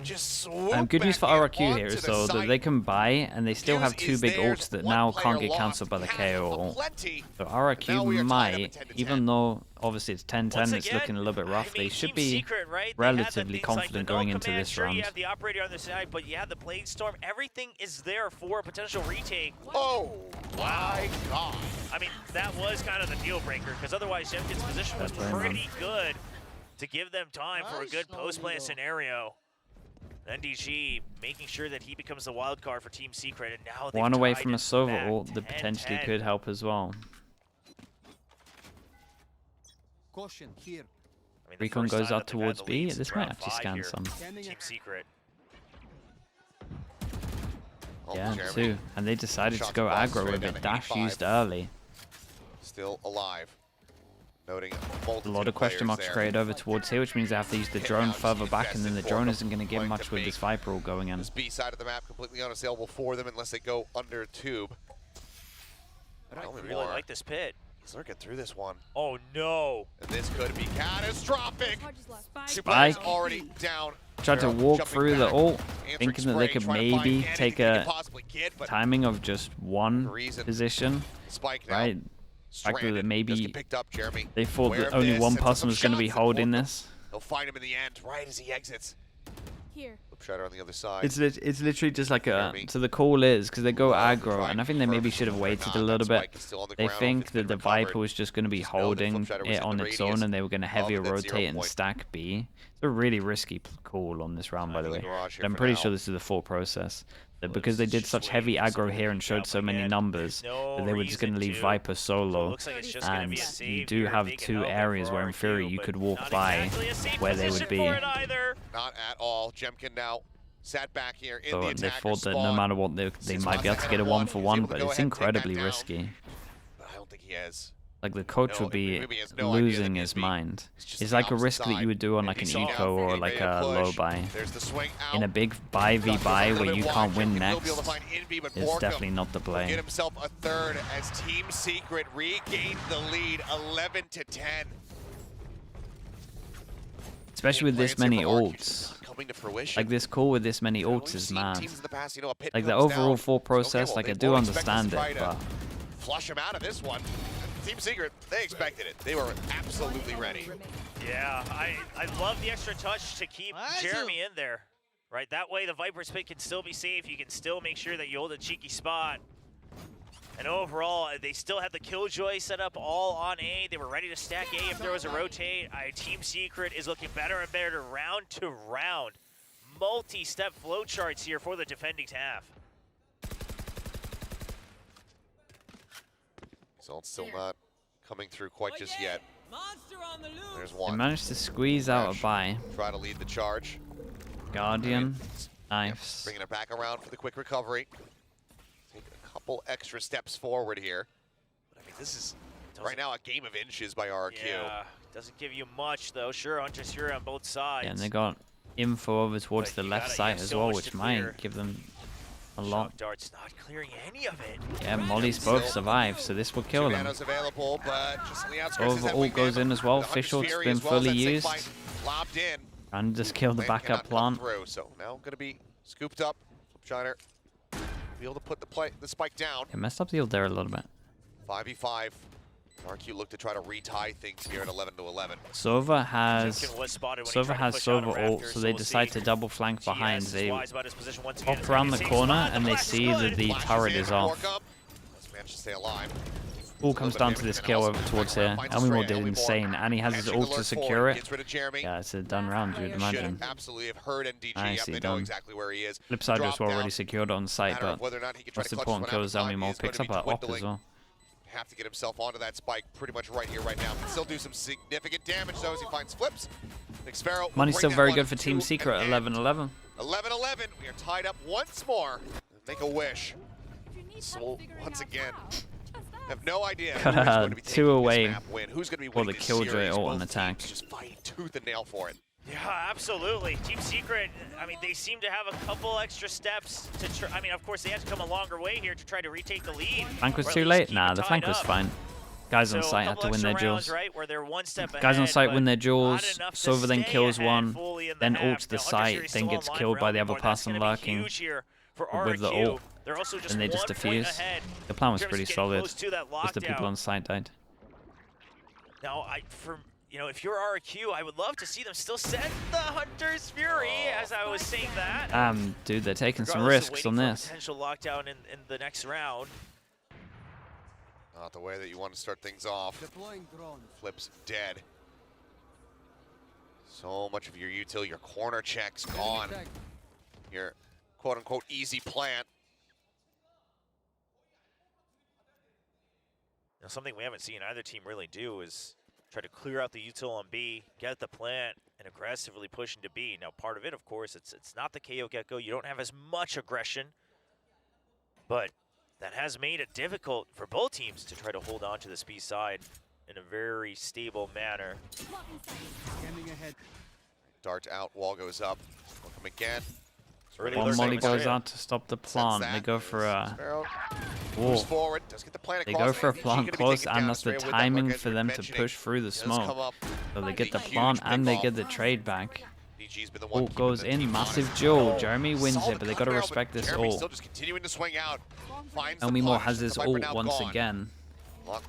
Speaker 2: Just
Speaker 3: good news for RRQ here is though that they can buy and they still have 2 big ults that now can't get cancelled by the KO ult. So RRQ might, even though obviously it's 10-10, it's looking a little bit rough, they should be relatively confident going into this round.
Speaker 4: You have the operator on the side, but you have the Blade Storm. Everything is there for a potential retake.
Speaker 2: Oh my god.
Speaker 4: I mean, that was kind of the deal breaker, because otherwise Jemkin's position was pretty good to give them time for a good post-play scenario. NDG making sure that he becomes the wild card for Team Secret, and now they've
Speaker 3: 1 away from a
Speaker 4: tied
Speaker 3: Sova ult that potentially could help as well.
Speaker 5: Caution here.
Speaker 4: I mean, the
Speaker 3: Recon
Speaker 4: first
Speaker 3: goes
Speaker 4: time
Speaker 3: out
Speaker 4: that they've had
Speaker 3: towards
Speaker 4: the
Speaker 3: B.
Speaker 4: lead since
Speaker 3: This might
Speaker 4: round
Speaker 3: actually
Speaker 4: 5
Speaker 3: scan
Speaker 4: here.
Speaker 3: some.
Speaker 4: Team Secret.
Speaker 2: Oh,
Speaker 3: Yeah,
Speaker 2: Jeremy.
Speaker 3: 2. And they decided
Speaker 2: Shot
Speaker 3: to go
Speaker 2: across,
Speaker 3: aggro
Speaker 2: straight
Speaker 3: with
Speaker 2: down
Speaker 3: it.
Speaker 2: to
Speaker 3: Dash
Speaker 2: 85.
Speaker 3: used early.
Speaker 2: Still alive. Noting
Speaker 3: A lot of question marks created over towards here, which means they have to use the drone further back, and then the drone isn't going to give much with this Viper all going in.
Speaker 2: This B side of the map completely unassailable for them unless they go under tube.
Speaker 4: I really like this pit.
Speaker 2: He's lurking through this one.
Speaker 4: Oh no!
Speaker 2: And this could be catastrophic.
Speaker 3: Spike
Speaker 2: already down.
Speaker 3: tried to walk through the ult,
Speaker 2: Answering
Speaker 3: thinking that they could
Speaker 2: spray, trying to
Speaker 3: maybe
Speaker 2: find
Speaker 3: take
Speaker 2: anything they
Speaker 3: a
Speaker 2: could possibly get, but
Speaker 3: timing of just one
Speaker 2: reason.
Speaker 3: position,
Speaker 2: Spike now.
Speaker 3: right? Fact that
Speaker 2: Just
Speaker 3: maybe
Speaker 2: get picked up, Jeremy.
Speaker 3: they thought
Speaker 2: Aware
Speaker 3: that
Speaker 2: of
Speaker 3: only
Speaker 2: this,
Speaker 3: one
Speaker 2: sets up
Speaker 3: person
Speaker 2: some
Speaker 3: was going to be
Speaker 2: shots, and
Speaker 3: holding
Speaker 2: Morgan-
Speaker 3: this.
Speaker 2: They'll find him in the end, right as he exits.
Speaker 1: Here.
Speaker 2: Flip shutter on the other side.
Speaker 3: It's literally just like a.
Speaker 2: Jeremy.
Speaker 3: So the call is because they go
Speaker 2: Well,
Speaker 3: aggro,
Speaker 2: trying
Speaker 3: and I think they maybe
Speaker 2: perfect,
Speaker 3: should have
Speaker 2: but
Speaker 3: waited
Speaker 2: not.
Speaker 3: a little
Speaker 2: That
Speaker 3: bit.
Speaker 2: spike is still on the
Speaker 3: They
Speaker 2: ground.
Speaker 3: think
Speaker 2: It's
Speaker 3: that
Speaker 2: been
Speaker 3: the
Speaker 2: recovered.
Speaker 3: Viper was just going to be
Speaker 2: Just know that
Speaker 3: holding
Speaker 2: Flip shutter was
Speaker 3: it
Speaker 2: in
Speaker 3: on
Speaker 2: the
Speaker 3: its
Speaker 2: radius
Speaker 3: own, and they were going to
Speaker 2: of
Speaker 3: heavier
Speaker 2: that 0
Speaker 3: rotate and
Speaker 2: point.
Speaker 3: stack B. It's a really risky call on this round, by the way.
Speaker 2: Garage here
Speaker 3: But I'm
Speaker 2: for
Speaker 3: pretty
Speaker 2: now.
Speaker 3: sure this is the full process. That
Speaker 4: Well,
Speaker 3: because they
Speaker 4: it's
Speaker 3: did
Speaker 4: just
Speaker 3: such heavy
Speaker 4: waiting for
Speaker 3: aggro
Speaker 4: someone
Speaker 3: here
Speaker 4: to
Speaker 3: and
Speaker 4: pick
Speaker 3: showed
Speaker 4: up
Speaker 3: so many
Speaker 4: again.
Speaker 3: numbers,
Speaker 4: No
Speaker 3: that they were just going to
Speaker 4: reason
Speaker 3: leave
Speaker 4: to.
Speaker 3: Viper
Speaker 4: So it
Speaker 3: solo.
Speaker 4: looks like it's just gonna
Speaker 3: And
Speaker 4: be a
Speaker 3: you
Speaker 4: save
Speaker 3: do
Speaker 4: here,
Speaker 3: have
Speaker 4: making
Speaker 3: two
Speaker 4: it
Speaker 3: areas
Speaker 4: for
Speaker 3: where, in
Speaker 4: RRQ,
Speaker 3: theory, you
Speaker 4: but
Speaker 3: could walk
Speaker 4: not
Speaker 3: by
Speaker 4: exactly a safe
Speaker 3: where they would
Speaker 4: position
Speaker 3: be.
Speaker 4: for it either.
Speaker 2: Not at all. Jemkin now sat back here in
Speaker 3: So
Speaker 2: the
Speaker 3: they
Speaker 2: attacker
Speaker 3: thought that no
Speaker 2: spawn.
Speaker 3: matter what, they
Speaker 2: 6
Speaker 3: might be able
Speaker 2: spots
Speaker 3: to get a
Speaker 2: ahead of
Speaker 3: 1 for
Speaker 2: He's
Speaker 3: 1,
Speaker 2: able to
Speaker 3: but
Speaker 2: go
Speaker 3: it's
Speaker 2: ahead and take that
Speaker 3: incredibly
Speaker 2: down.
Speaker 3: risky.
Speaker 2: But I don't think he has.
Speaker 3: Like the coach
Speaker 2: No,
Speaker 3: would be
Speaker 2: maybe he has no idea that
Speaker 3: losing
Speaker 2: he
Speaker 3: his
Speaker 2: is being-
Speaker 3: mind.
Speaker 2: it's just
Speaker 3: It's
Speaker 2: the
Speaker 3: like a
Speaker 2: opposite
Speaker 3: risk that
Speaker 2: side.
Speaker 3: you would do on
Speaker 2: And
Speaker 3: like
Speaker 2: he
Speaker 3: an
Speaker 2: saw
Speaker 3: eco or
Speaker 2: getting
Speaker 3: like
Speaker 2: ready to
Speaker 3: a low
Speaker 2: push.
Speaker 3: buy.
Speaker 2: There's the swing out.
Speaker 3: In a big buy v
Speaker 2: Gus
Speaker 3: buy
Speaker 2: a little
Speaker 3: where
Speaker 2: bit
Speaker 3: you
Speaker 2: wide.
Speaker 3: can't win
Speaker 2: Jemkin will
Speaker 3: next,
Speaker 2: be able to find Envy, but
Speaker 3: it's
Speaker 2: Borkum
Speaker 3: definitely not the
Speaker 2: will
Speaker 3: play.
Speaker 2: get himself a third as Team Secret regained the lead 11-10.
Speaker 3: Especially with this
Speaker 2: Plans here
Speaker 3: many
Speaker 2: from RRQ
Speaker 3: ults.
Speaker 2: not coming to fruition.
Speaker 3: Like this call with this many
Speaker 2: You know,
Speaker 3: ults
Speaker 2: we've
Speaker 3: is
Speaker 2: seen
Speaker 3: mad.
Speaker 2: teams in the past, you know, a pit
Speaker 3: Like the
Speaker 2: comes
Speaker 3: overall
Speaker 2: down.
Speaker 3: full process,
Speaker 2: well,
Speaker 3: like
Speaker 2: they
Speaker 3: I do
Speaker 2: won't expect us
Speaker 3: understand
Speaker 2: to try
Speaker 3: it,
Speaker 2: to
Speaker 3: but
Speaker 2: flush him out of this one. Team Secret, they expected it. They were absolutely ready.
Speaker 4: Yeah, I love the extra touch to keep Jeremy in there. Right, that way the Viper's pit can still be safe. You can still make sure that you hold a cheeky spot. And overall, they still had the Killjoy set up all on A. They were ready to stack A if there was a rotate. Team Secret is looking better and better round to round. Multi-step flowcharts here for the defending half.
Speaker 2: Results still not coming through quite just yet. There's
Speaker 3: they
Speaker 2: one.
Speaker 3: managed to squeeze out a buy.
Speaker 2: Try to lead the charge.
Speaker 3: Guardian,
Speaker 2: Yep,
Speaker 3: nice.
Speaker 2: bringing it back around for the quick recovery. Take a couple extra steps forward here. But I mean, this is right now a game of inches by RRQ.
Speaker 4: Yeah, doesn't give you much though. Sure, Hunter's Fury on both sides.
Speaker 3: Yeah, and they got info over towards
Speaker 4: But
Speaker 3: the
Speaker 4: you
Speaker 3: left
Speaker 4: gotta-
Speaker 3: side
Speaker 4: you have
Speaker 3: as
Speaker 4: so
Speaker 3: well,
Speaker 4: much
Speaker 3: which
Speaker 4: to
Speaker 3: might
Speaker 4: clear.
Speaker 3: give them a lot.
Speaker 4: Shock Dart's not clearing any of it.
Speaker 3: Yeah, Molly's both survive, so this will kill
Speaker 2: Two
Speaker 3: them.
Speaker 2: nanos available, but just on the outskirts. is that
Speaker 3: Overall
Speaker 2: wingman.
Speaker 3: goes in as well.
Speaker 2: The Hunter's
Speaker 3: Fish ult's
Speaker 2: Fury
Speaker 3: been
Speaker 2: as well,
Speaker 3: fully
Speaker 2: that same
Speaker 3: used.
Speaker 2: fight lobbed in.
Speaker 3: And just kill the
Speaker 2: Plant
Speaker 3: backup
Speaker 2: cannot
Speaker 3: plant.
Speaker 2: come through, so now going to be scooped up. Flipshiner be able to put the spike down.
Speaker 3: It messed up the ult there a little bit.
Speaker 2: 5v5. RRQ look to try to retie things here at 11-11.
Speaker 3: Sova has
Speaker 4: Jemkin was spotted when he
Speaker 3: Sova
Speaker 4: tried to
Speaker 3: has
Speaker 4: push out
Speaker 3: Sova
Speaker 4: of
Speaker 3: ult,
Speaker 4: Raptor,
Speaker 3: so they
Speaker 4: we'll
Speaker 3: decide
Speaker 4: see.
Speaker 3: to double flank behind.
Speaker 4: GS is
Speaker 3: They
Speaker 4: wise about his position once again.
Speaker 3: hop
Speaker 4: It's
Speaker 3: around
Speaker 4: gonna
Speaker 3: the
Speaker 4: be a safe
Speaker 3: corner
Speaker 4: spot.
Speaker 3: and they
Speaker 4: Flash
Speaker 3: see
Speaker 4: good.
Speaker 3: that the
Speaker 2: Flashes
Speaker 3: turret
Speaker 2: in
Speaker 3: is
Speaker 2: for
Speaker 3: off.
Speaker 2: Borkum. Let's manage to stay alive.
Speaker 3: All comes down to this kill over towards here. Elmimore did insane, and he has his ult to secure it.
Speaker 2: Gets rid of Jeremy.
Speaker 3: Yeah, it's a done round, you'd
Speaker 2: Should
Speaker 3: imagine.
Speaker 2: absolutely have heard NDG.
Speaker 3: Nicely
Speaker 2: Yep, they know
Speaker 3: done.
Speaker 2: exactly where he is.
Speaker 3: Flip side
Speaker 2: Drop
Speaker 3: was already
Speaker 2: down.
Speaker 3: secured on site,
Speaker 2: Matter of
Speaker 3: but
Speaker 2: whether or not he can try
Speaker 3: most
Speaker 2: to clutch
Speaker 3: important
Speaker 2: this
Speaker 3: kill
Speaker 2: one
Speaker 3: is
Speaker 2: out in time.
Speaker 3: Elmimore
Speaker 2: He is
Speaker 3: picks
Speaker 2: going
Speaker 3: up
Speaker 2: to be
Speaker 3: an op as
Speaker 2: dwindling.
Speaker 3: well.
Speaker 2: Have to get himself onto that spike pretty much right here, right now. Can still do some significant damage though as he finds flips. Xfero will
Speaker 3: Money's
Speaker 2: bring
Speaker 3: still
Speaker 2: that
Speaker 3: very
Speaker 2: one
Speaker 3: good for
Speaker 2: to
Speaker 3: Team Secret,
Speaker 2: an end.
Speaker 3: 11-11.
Speaker 2: 11-11. We are tied up once more. Make a wish. So once again, have no idea who's going to be
Speaker 3: 2
Speaker 2: taking
Speaker 3: away
Speaker 2: this map win. Who's going to be
Speaker 3: for
Speaker 2: winning
Speaker 3: the
Speaker 2: this
Speaker 3: Killjoy
Speaker 2: series.
Speaker 3: ult
Speaker 2: Both
Speaker 3: and attack.
Speaker 2: teams just fighting tooth and nail for it.
Speaker 4: Yeah, absolutely. Team Secret, I mean, they seem to have a couple extra steps to try. I mean, of course, they had to come a longer way here to try to retake the lead.
Speaker 3: Flank was
Speaker 4: or at
Speaker 3: too
Speaker 4: least
Speaker 3: late?
Speaker 4: keep
Speaker 3: Nah,
Speaker 4: it
Speaker 3: the
Speaker 4: tied
Speaker 3: flank was
Speaker 4: up.
Speaker 3: fine. Guys on
Speaker 4: So a
Speaker 3: site had
Speaker 4: couple
Speaker 3: to win their
Speaker 4: extra
Speaker 3: duels.
Speaker 4: rounds, right, where they're one step
Speaker 3: Guys on
Speaker 4: ahead,
Speaker 3: site
Speaker 4: but
Speaker 3: win their
Speaker 4: not
Speaker 3: duels.
Speaker 4: enough to
Speaker 3: Sova then
Speaker 4: stay
Speaker 3: kills
Speaker 4: ahead
Speaker 3: one,
Speaker 4: fully in the
Speaker 3: then
Speaker 4: half.
Speaker 3: ults the
Speaker 4: Now,
Speaker 3: site,
Speaker 4: Hunter's
Speaker 3: then
Speaker 4: still
Speaker 3: gets
Speaker 4: online
Speaker 3: killed
Speaker 4: for
Speaker 3: by the other
Speaker 4: Elmimore. That's
Speaker 3: person
Speaker 4: gonna be
Speaker 3: lurking
Speaker 4: huge here for
Speaker 3: with the
Speaker 4: RRQ.
Speaker 3: ult.
Speaker 4: They're also just
Speaker 3: And they just
Speaker 4: 1 point
Speaker 3: defuse.
Speaker 4: ahead.
Speaker 3: The plan was
Speaker 4: Jeremy's
Speaker 3: pretty
Speaker 4: getting
Speaker 3: solid.
Speaker 4: close to that
Speaker 3: Just the people
Speaker 4: lockdown.
Speaker 3: on site died.
Speaker 4: Now, you know, if you're RRQ, I would love to see them still send the Hunter's Fury, as I was saying that.
Speaker 3: Dude, they're taking some
Speaker 4: Regardless of
Speaker 3: risks
Speaker 4: waiting
Speaker 3: on
Speaker 4: for a
Speaker 3: this.
Speaker 4: potential lockdown in the next round.
Speaker 2: Not the way that you want to start things off.
Speaker 5: Deploying drone.
Speaker 2: Flips dead. So much of your util, your corner checks gone. Your quote-unquote easy plant.
Speaker 4: Now, something we haven't seen either team really do is Try to clear out the util on B, get the plant, and aggressively push into B. Now, part of it, of course, it's not the KO get-go. You don't have as much aggression, but that has made it difficult for both teams to try to hold on to this B side in a very stable manner.
Speaker 2: Dart out, wall goes up. Welcome again.
Speaker 3: One molly goes out to stop the plant. They go for a
Speaker 2: forward, does get the plant
Speaker 3: They go for a plant close, and that's the timing for them to push through the smoke. So they get the plant and they get the trade back. Ult goes in, massive duel. Jeremy wins it, but they gotta respect this ult. Elmimore has his ult once again. Oh,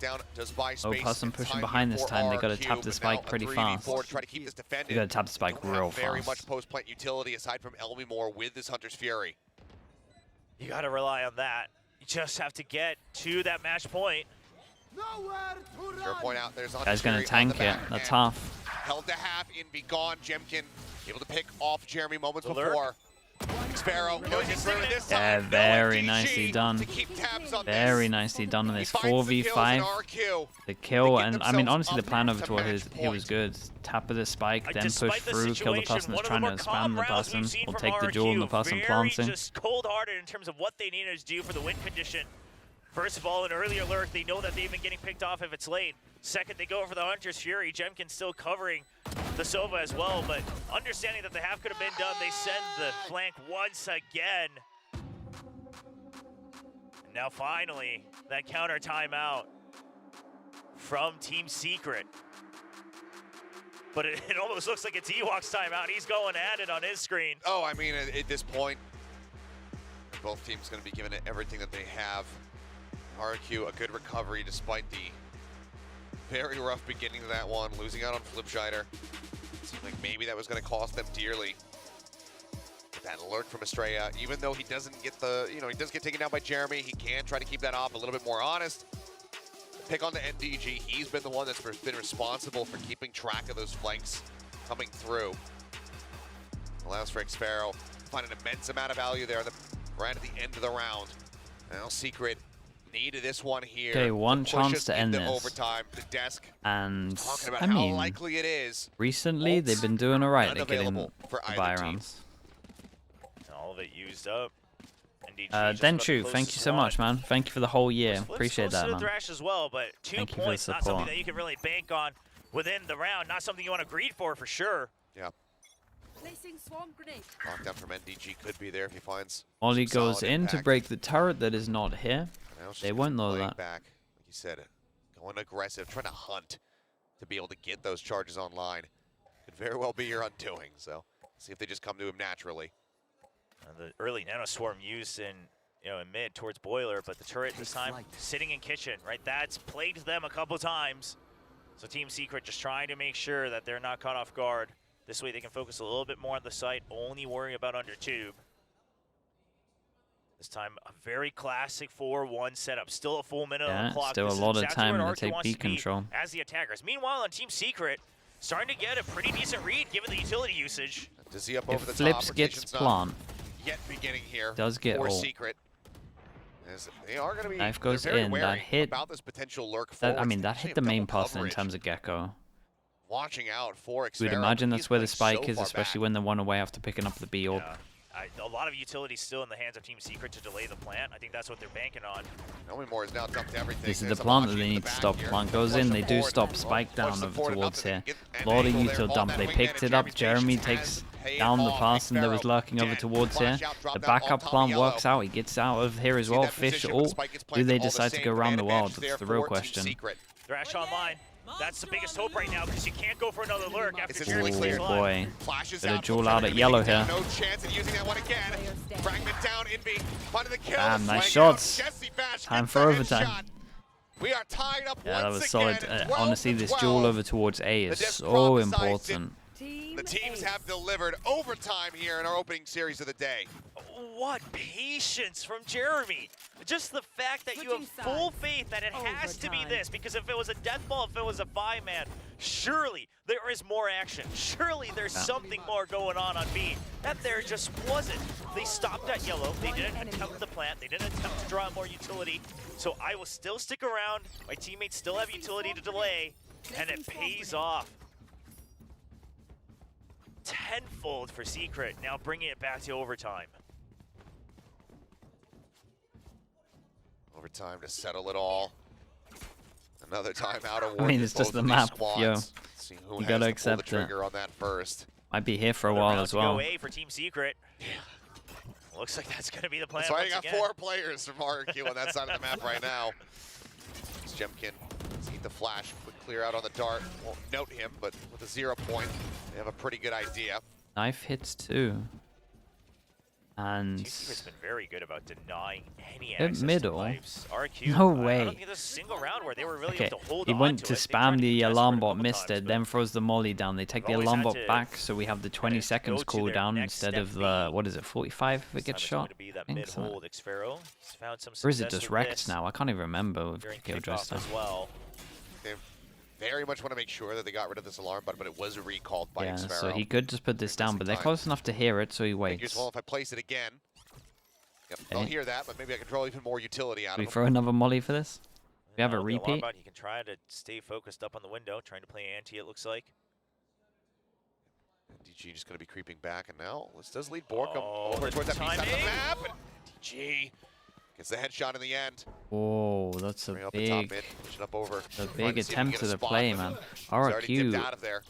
Speaker 3: person pushing behind this time. They gotta tap the spike pretty fast. They gotta tap the spike real
Speaker 2: Very much
Speaker 3: fast.
Speaker 2: post-plant utility aside from Elmimore with this Hunter's Fury.
Speaker 4: You gotta rely on that. You just have to get to that match point.
Speaker 2: Point out, there's
Speaker 3: Guy's gonna tank it. That's tough.
Speaker 2: Held to half in, be gone. Jemkin able to pick off Jeremy moments before. Sparrow goes in through this
Speaker 3: Yeah,
Speaker 2: time.
Speaker 3: very nicely done. Very nicely done on this 4v5. The kill, and I mean, honestly, the plan over to he was good. Tap of the spike, then push through, kill the person that's trying to spam the person, or take the duel and the person planting.
Speaker 4: Just cold-hearted in terms of what they needed to do for the win condition. First of all, an early alert, they know that they've been getting picked off if it's late. Second, they go for the Hunter's Fury. Jemkin still covering the Sova as well, but understanding that the half could have been done, they send the flank once again. And now finally, that counter timeout from Team Secret. But it almost looks like it's Ewok's timeout. He's going at it on his screen.
Speaker 2: Oh, I mean, at this point, both teams going to be giving it everything that they have. RRQ, a good recovery despite the very rough beginning of that one, losing out on Flipscheider. Seemed like maybe that was going to cost them dearly. That alert from Estrella, even though he doesn't get the, he does get taken down by Jeremy, he can try to keep that off a little bit more honest. Pick on the NDG, he's been the one that's been responsible for keeping track of those flanks coming through. Allows for Sparrow to find an immense amount of value there right at the end of the round. Now Secret needed this one here.
Speaker 3: Okay, one chance to end this.
Speaker 2: Overtime, the desk.
Speaker 3: And
Speaker 2: I mean, how likely it is.
Speaker 3: Recently they've been doing alright. They're getting the buy rounds.
Speaker 4: All of it used up.
Speaker 3: Denshu, thank you so much, man. Thank you for the whole year. Appreciate that, man.
Speaker 4: Thrash as well, but 2 points, not something that you can really bank on within the round. Not something you want to greed for sure.
Speaker 2: Yeah. Lockdown from NDG could be there if he finds.
Speaker 3: Ollie goes in to break the turret that is not here. They won't know that.
Speaker 2: Back, like you said, going aggressive, trying to hunt to be able to get those charges online. Could very well be your undoing. So see if they just come to him naturally.
Speaker 4: The early nano swarm used in in mid towards boiler, but the turret this time sitting in kitchen. Right, that's plagued them a couple times. So Team Secret just trying to make sure that they're not caught off guard. This way they can focus a little bit more on the site, only worrying about under tube. This time, a very classic 4-1 setup. Still a full minute on the clock.
Speaker 3: Still a lot of time to take B control.
Speaker 4: As the attackers. Meanwhile, on Team Secret, starting to get a pretty decent read given the utility usage.
Speaker 2: Does he up over the
Speaker 3: Flips
Speaker 2: top?
Speaker 3: gets plant.
Speaker 2: Yet beginning here.
Speaker 3: Does get ult.
Speaker 2: Secret. They are going to be.
Speaker 3: Knife goes in. That hit.
Speaker 2: About this potential lurk
Speaker 3: I mean, that hit the main person in terms of Gecko.
Speaker 2: Watching out for
Speaker 3: We'd imagine that's where the spike is, especially when they're one away after picking up the B orb.
Speaker 4: A lot of utility still in the hands of Team Secret to delay the plant. I think that's what they're banking on.
Speaker 2: Elmimore has now dumped everything.
Speaker 3: This is the plant that they need to stop. Plant goes in, they do stop. Spike down over towards here. Lot of util dump. They picked it up. Jeremy takes down the person that was lurking over towards here. The backup plant works out. He gets out of here as well. Fish ult. Do they decide to go around the world? That's the real question.
Speaker 4: Thrash online. That's the biggest hope right now because you can't go for another lurk after Jeremy
Speaker 3: Oh
Speaker 4: stays alive.
Speaker 3: boy. Got a duel out at yellow here.
Speaker 2: No chance of using that one again. Fragment down, Inby. Finding the kill.
Speaker 3: Damn, nice shots. Time for overtime.
Speaker 2: We are tied up
Speaker 3: Yeah, that was
Speaker 2: once
Speaker 3: solid.
Speaker 2: again,
Speaker 3: Honestly, this duel over towards A is so important.
Speaker 2: The teams have delivered overtime here in our opening series of the day.
Speaker 4: What patience from Jeremy. Just the fact that you have full faith that it has to be this, because if it was a death ball, if it was a 5-man, surely there is more action. Surely there's something more going on B. That there just wasn't. They stopped at yellow. They didn't attempt the plant. They didn't attempt to draw more utility. So I will still stick around. My teammates still have utility to delay. And it pays off. Tenfold for Secret, now bringing it back to overtime.
Speaker 2: Overtime to settle it all. Another timeout award.
Speaker 3: I mean, it's just the map, yo. You gotta accept it.
Speaker 2: Trigger on that first.
Speaker 3: Might be here for a while as well.
Speaker 4: Go A for Team Secret. Looks like that's gonna be the plan.
Speaker 2: So I got 4 players from RRQ on that side of the map right now. Jemkin, see the flash, quick clear out on the dart. Won't note him, but with a 0 point, they have a pretty good idea.
Speaker 3: Knife hits too. And
Speaker 4: Secret's been very good about denying any access
Speaker 3: middle.
Speaker 4: to lives. RRQ,
Speaker 3: No
Speaker 4: I
Speaker 3: way.
Speaker 4: don't think there's a single round where they were really
Speaker 3: Okay,
Speaker 4: able to hold
Speaker 3: he
Speaker 4: on
Speaker 3: went to
Speaker 4: it. They tried
Speaker 3: spam
Speaker 4: to
Speaker 3: the
Speaker 4: contest
Speaker 3: alarm
Speaker 4: it a
Speaker 3: bot,
Speaker 4: couple
Speaker 3: missed
Speaker 4: times,
Speaker 3: it,
Speaker 4: but
Speaker 3: then throws the molly down. They take the
Speaker 4: always
Speaker 3: alarm
Speaker 4: had
Speaker 3: bot
Speaker 4: to
Speaker 3: back, so we have the 20 seconds
Speaker 4: go to their
Speaker 3: cooldown
Speaker 4: next
Speaker 3: instead
Speaker 4: step
Speaker 3: of the,
Speaker 4: B.
Speaker 3: what is it, 45 if it
Speaker 4: This
Speaker 3: gets
Speaker 4: time
Speaker 3: shot?
Speaker 4: it's going to be that
Speaker 3: I think so.
Speaker 4: mid-hold Xfero. He's found some
Speaker 3: Or is it
Speaker 4: success
Speaker 3: just
Speaker 4: with
Speaker 3: wrecked
Speaker 4: this
Speaker 3: now? I can't even remember with
Speaker 4: during
Speaker 3: Killjoy
Speaker 4: kickoff
Speaker 3: stuff.
Speaker 4: as well.
Speaker 2: They very much want to make sure that they got rid of this alarm button, but it was recalled by
Speaker 3: Yeah,
Speaker 2: Xfero.
Speaker 3: so he could just put this down, but they're close enough to hear it, so he
Speaker 2: Figures,
Speaker 3: waits.
Speaker 2: well, if I place it again, yep, they'll
Speaker 3: Okay.
Speaker 2: hear that, but maybe I can draw even more utility out
Speaker 3: Do we
Speaker 2: of
Speaker 3: throw another molly for this? We have a
Speaker 4: The alarm
Speaker 3: repeat?
Speaker 4: bot, he can try to stay focused up on the window, trying to play anti, it looks like.
Speaker 2: DG just going to be creeping back, and now this does lead Borkum
Speaker 4: Oh,
Speaker 2: over
Speaker 4: the
Speaker 2: towards that piece out of the
Speaker 4: timing.
Speaker 2: map. And DG gets the headshot in the end.
Speaker 3: Oh, that's a
Speaker 2: Bring up the top
Speaker 3: big,
Speaker 2: mid, push it up over.
Speaker 3: a
Speaker 2: Trying
Speaker 3: big
Speaker 2: to see if we
Speaker 3: attempt
Speaker 2: get
Speaker 3: to
Speaker 2: a
Speaker 3: the
Speaker 2: spot,
Speaker 3: play,
Speaker 2: but
Speaker 3: man.
Speaker 2: he's already dipped
Speaker 3: RRQ
Speaker 2: out of there.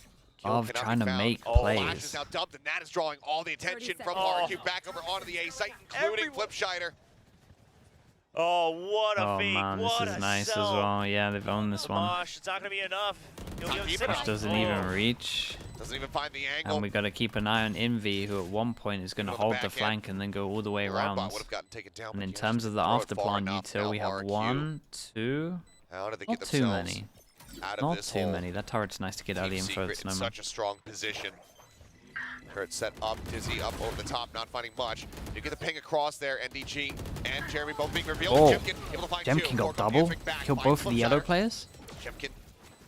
Speaker 3: of
Speaker 2: Cannot
Speaker 3: trying
Speaker 2: be
Speaker 3: to
Speaker 2: found.
Speaker 3: make
Speaker 2: Flash is
Speaker 3: plays.
Speaker 2: now dubbed, and that is drawing all the attention from
Speaker 1: seconds.
Speaker 2: RRQ back over onto the A site, including Flipshider.
Speaker 4: Oh, what a
Speaker 3: Oh
Speaker 4: fake.
Speaker 3: man, this
Speaker 4: what
Speaker 3: is
Speaker 4: a
Speaker 3: nice as
Speaker 4: sell.
Speaker 3: well. Yeah, they've owned this one.
Speaker 4: Mosh, it's not going to be enough. He'll give
Speaker 2: Even
Speaker 4: six.
Speaker 3: Push doesn't even reach.
Speaker 2: Doesn't even find the angle.
Speaker 3: And we got to keep an eye on Envy, who at one point is going to
Speaker 2: On the
Speaker 3: hold
Speaker 2: back
Speaker 3: the
Speaker 2: end.
Speaker 3: flank and then go all the way
Speaker 2: Alarm
Speaker 3: around.
Speaker 2: bot would have gotten taken down,
Speaker 3: And
Speaker 2: but
Speaker 3: in
Speaker 2: he
Speaker 3: terms
Speaker 2: actually
Speaker 3: of the
Speaker 2: throw it far
Speaker 3: afterplan
Speaker 2: enough.
Speaker 3: util,
Speaker 2: Now
Speaker 3: we have
Speaker 2: RRQ,
Speaker 3: 1, 2,
Speaker 2: how did they
Speaker 3: not
Speaker 2: get
Speaker 3: too
Speaker 2: themselves
Speaker 3: many.
Speaker 2: out of
Speaker 3: Not
Speaker 2: this
Speaker 3: too
Speaker 2: hole?
Speaker 3: many. That turret's nice to get
Speaker 2: Team
Speaker 3: early info.
Speaker 2: Secret
Speaker 3: It's
Speaker 2: in
Speaker 3: no
Speaker 2: such a strong position. Turret set up, Dizzy up over the top, not finding much. You get the ping across there, NDG and Jeremy both being revealed.
Speaker 3: Oh,
Speaker 2: Jemkin able to find two.
Speaker 3: Jemkin got
Speaker 2: Borkum
Speaker 3: double.
Speaker 2: answering back,
Speaker 3: Killed
Speaker 2: finds
Speaker 3: both of the yellow
Speaker 2: Flipshider.
Speaker 3: players.
Speaker 2: Jemkin,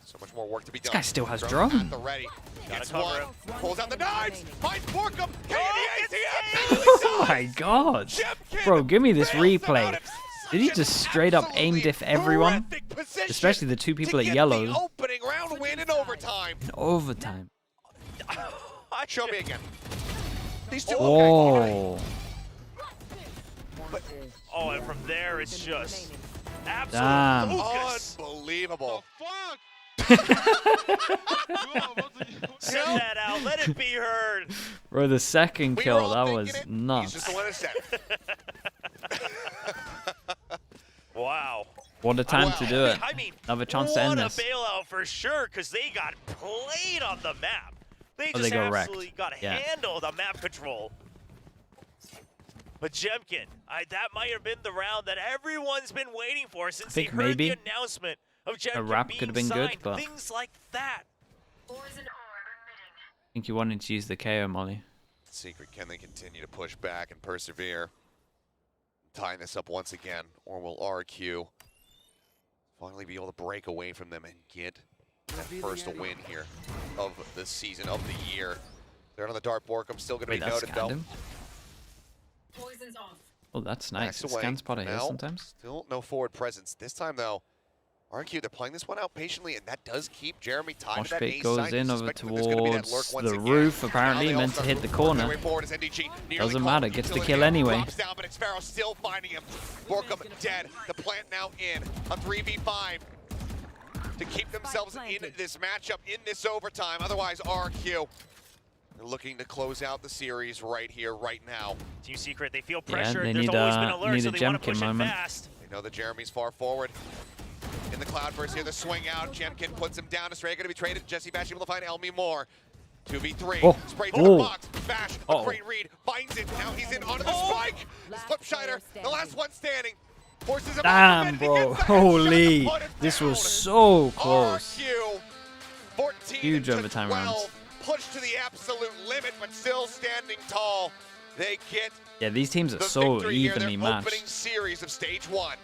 Speaker 2: so much more work to be done.
Speaker 3: This guy still has
Speaker 2: Drone
Speaker 3: drone.
Speaker 2: at the ready. Gets
Speaker 4: cover
Speaker 2: one,
Speaker 4: him.
Speaker 2: pulls out the knives, finds Borkum.
Speaker 3: Oh my god.
Speaker 2: Jemkin
Speaker 3: Bro, give me this
Speaker 2: bails them out
Speaker 3: replay.
Speaker 2: of
Speaker 3: Did he
Speaker 2: such
Speaker 3: just
Speaker 2: an
Speaker 3: straight up aim
Speaker 2: absolutely
Speaker 3: diff everyone?
Speaker 2: horrific position
Speaker 3: Especially the two people
Speaker 2: to
Speaker 3: at
Speaker 2: get
Speaker 3: yellow.
Speaker 2: the opening round win in overtime.
Speaker 3: In overtime.
Speaker 2: Show me again. These two.
Speaker 3: Oh.
Speaker 4: Oh, and from there, it's just absolute
Speaker 3: Damn.
Speaker 4: focus.
Speaker 2: Unbelievable.
Speaker 4: Send that out. Let it be heard.
Speaker 3: Bro, the second
Speaker 2: We were
Speaker 3: kill,
Speaker 2: all
Speaker 3: that
Speaker 2: thinking
Speaker 3: was
Speaker 2: it. He's
Speaker 3: nuts.
Speaker 2: just the one that said it.
Speaker 4: Wow.
Speaker 3: What a time to do it.
Speaker 4: I mean,
Speaker 3: Another chance to end this.
Speaker 4: What a bailout for sure, because they got played on the map. They
Speaker 3: Oh,
Speaker 4: just
Speaker 3: they got wrecked.
Speaker 4: absolutely got
Speaker 3: Yeah.
Speaker 4: handled on map control. But Jemkin, that might have been the round that everyone's been waiting for since they
Speaker 3: think
Speaker 4: heard
Speaker 3: maybe
Speaker 4: the announcement of Jemkin
Speaker 3: wrap
Speaker 4: being
Speaker 3: could have been good,
Speaker 4: signed.
Speaker 3: but-
Speaker 4: Things like that.
Speaker 3: I think you wanted to use the KO molly.
Speaker 2: Secret, can they continue to push back and persevere? Tying this up once again, or will RQ finally be able to break away from them and get that first win here of the season, of the year? They're on the dart. Borkum still going to
Speaker 3: Wait,
Speaker 2: be
Speaker 3: that
Speaker 2: noted,
Speaker 3: scanned
Speaker 2: though.
Speaker 3: him? Oh, that's nice.
Speaker 2: Backs
Speaker 3: It
Speaker 2: away.
Speaker 3: scan spot it is
Speaker 2: Now,
Speaker 3: sometimes.
Speaker 2: Still no forward presence. This time, though, RQ, they're playing this one out patiently, and that does keep Jeremy tied to
Speaker 3: Mosh
Speaker 2: that
Speaker 3: pit
Speaker 2: A
Speaker 3: goes
Speaker 2: side.
Speaker 3: in
Speaker 2: You
Speaker 3: over
Speaker 2: suspect that there's gonna be that
Speaker 3: towards
Speaker 2: lurk once
Speaker 3: the
Speaker 2: again.
Speaker 3: roof,
Speaker 2: Now
Speaker 3: apparently,
Speaker 2: they all
Speaker 3: meant to
Speaker 2: start
Speaker 3: hit the
Speaker 2: working their
Speaker 3: corner.
Speaker 2: way forward as NDG nearly
Speaker 3: Doesn't
Speaker 2: caught
Speaker 3: matter, gets the
Speaker 2: utility
Speaker 3: kill
Speaker 2: there.
Speaker 3: anyway.
Speaker 2: Drops down, but Xfero still finding him. Borkum dead. The plant now in a 3v5 to keep themselves in this matchup, in this overtime. Otherwise, RQ they're looking to close out the series right here, right now.
Speaker 4: Team Secret, they feel
Speaker 3: Yeah,
Speaker 4: pressure.
Speaker 3: they
Speaker 4: There's
Speaker 3: need
Speaker 4: always
Speaker 3: a-
Speaker 4: been alert,
Speaker 3: need
Speaker 4: so
Speaker 3: a
Speaker 4: they want to
Speaker 3: Jemkin
Speaker 4: push it
Speaker 3: moment.
Speaker 4: fast.
Speaker 2: They know that Jeremy's far forward. In the cloud burst here, the swing out. Jemkin puts him down. Estrella going to be traded. Jesse Bash able to find Elmi Moore. 2v3.
Speaker 3: Oh.
Speaker 2: Spray through the
Speaker 3: Oh.
Speaker 2: box. Bash, a great read. Finds it. Now he's in onto the spike. Flipshider, the last one standing. Forces him
Speaker 3: Damn,
Speaker 2: off the
Speaker 3: bro.
Speaker 2: mid. He gets the
Speaker 3: Holy.
Speaker 2: headshot to put it
Speaker 3: This was
Speaker 2: down.
Speaker 3: so close.
Speaker 2: RRQ, 14
Speaker 3: Huge
Speaker 2: to
Speaker 3: overtime
Speaker 2: 12.
Speaker 3: rounds.
Speaker 2: Pushed to the absolute limit, but still standing tall. They get
Speaker 3: Yeah, these teams are
Speaker 2: the
Speaker 3: so
Speaker 2: victory here,
Speaker 3: evenly
Speaker 2: their opening
Speaker 3: matched.
Speaker 2: series of stage 1.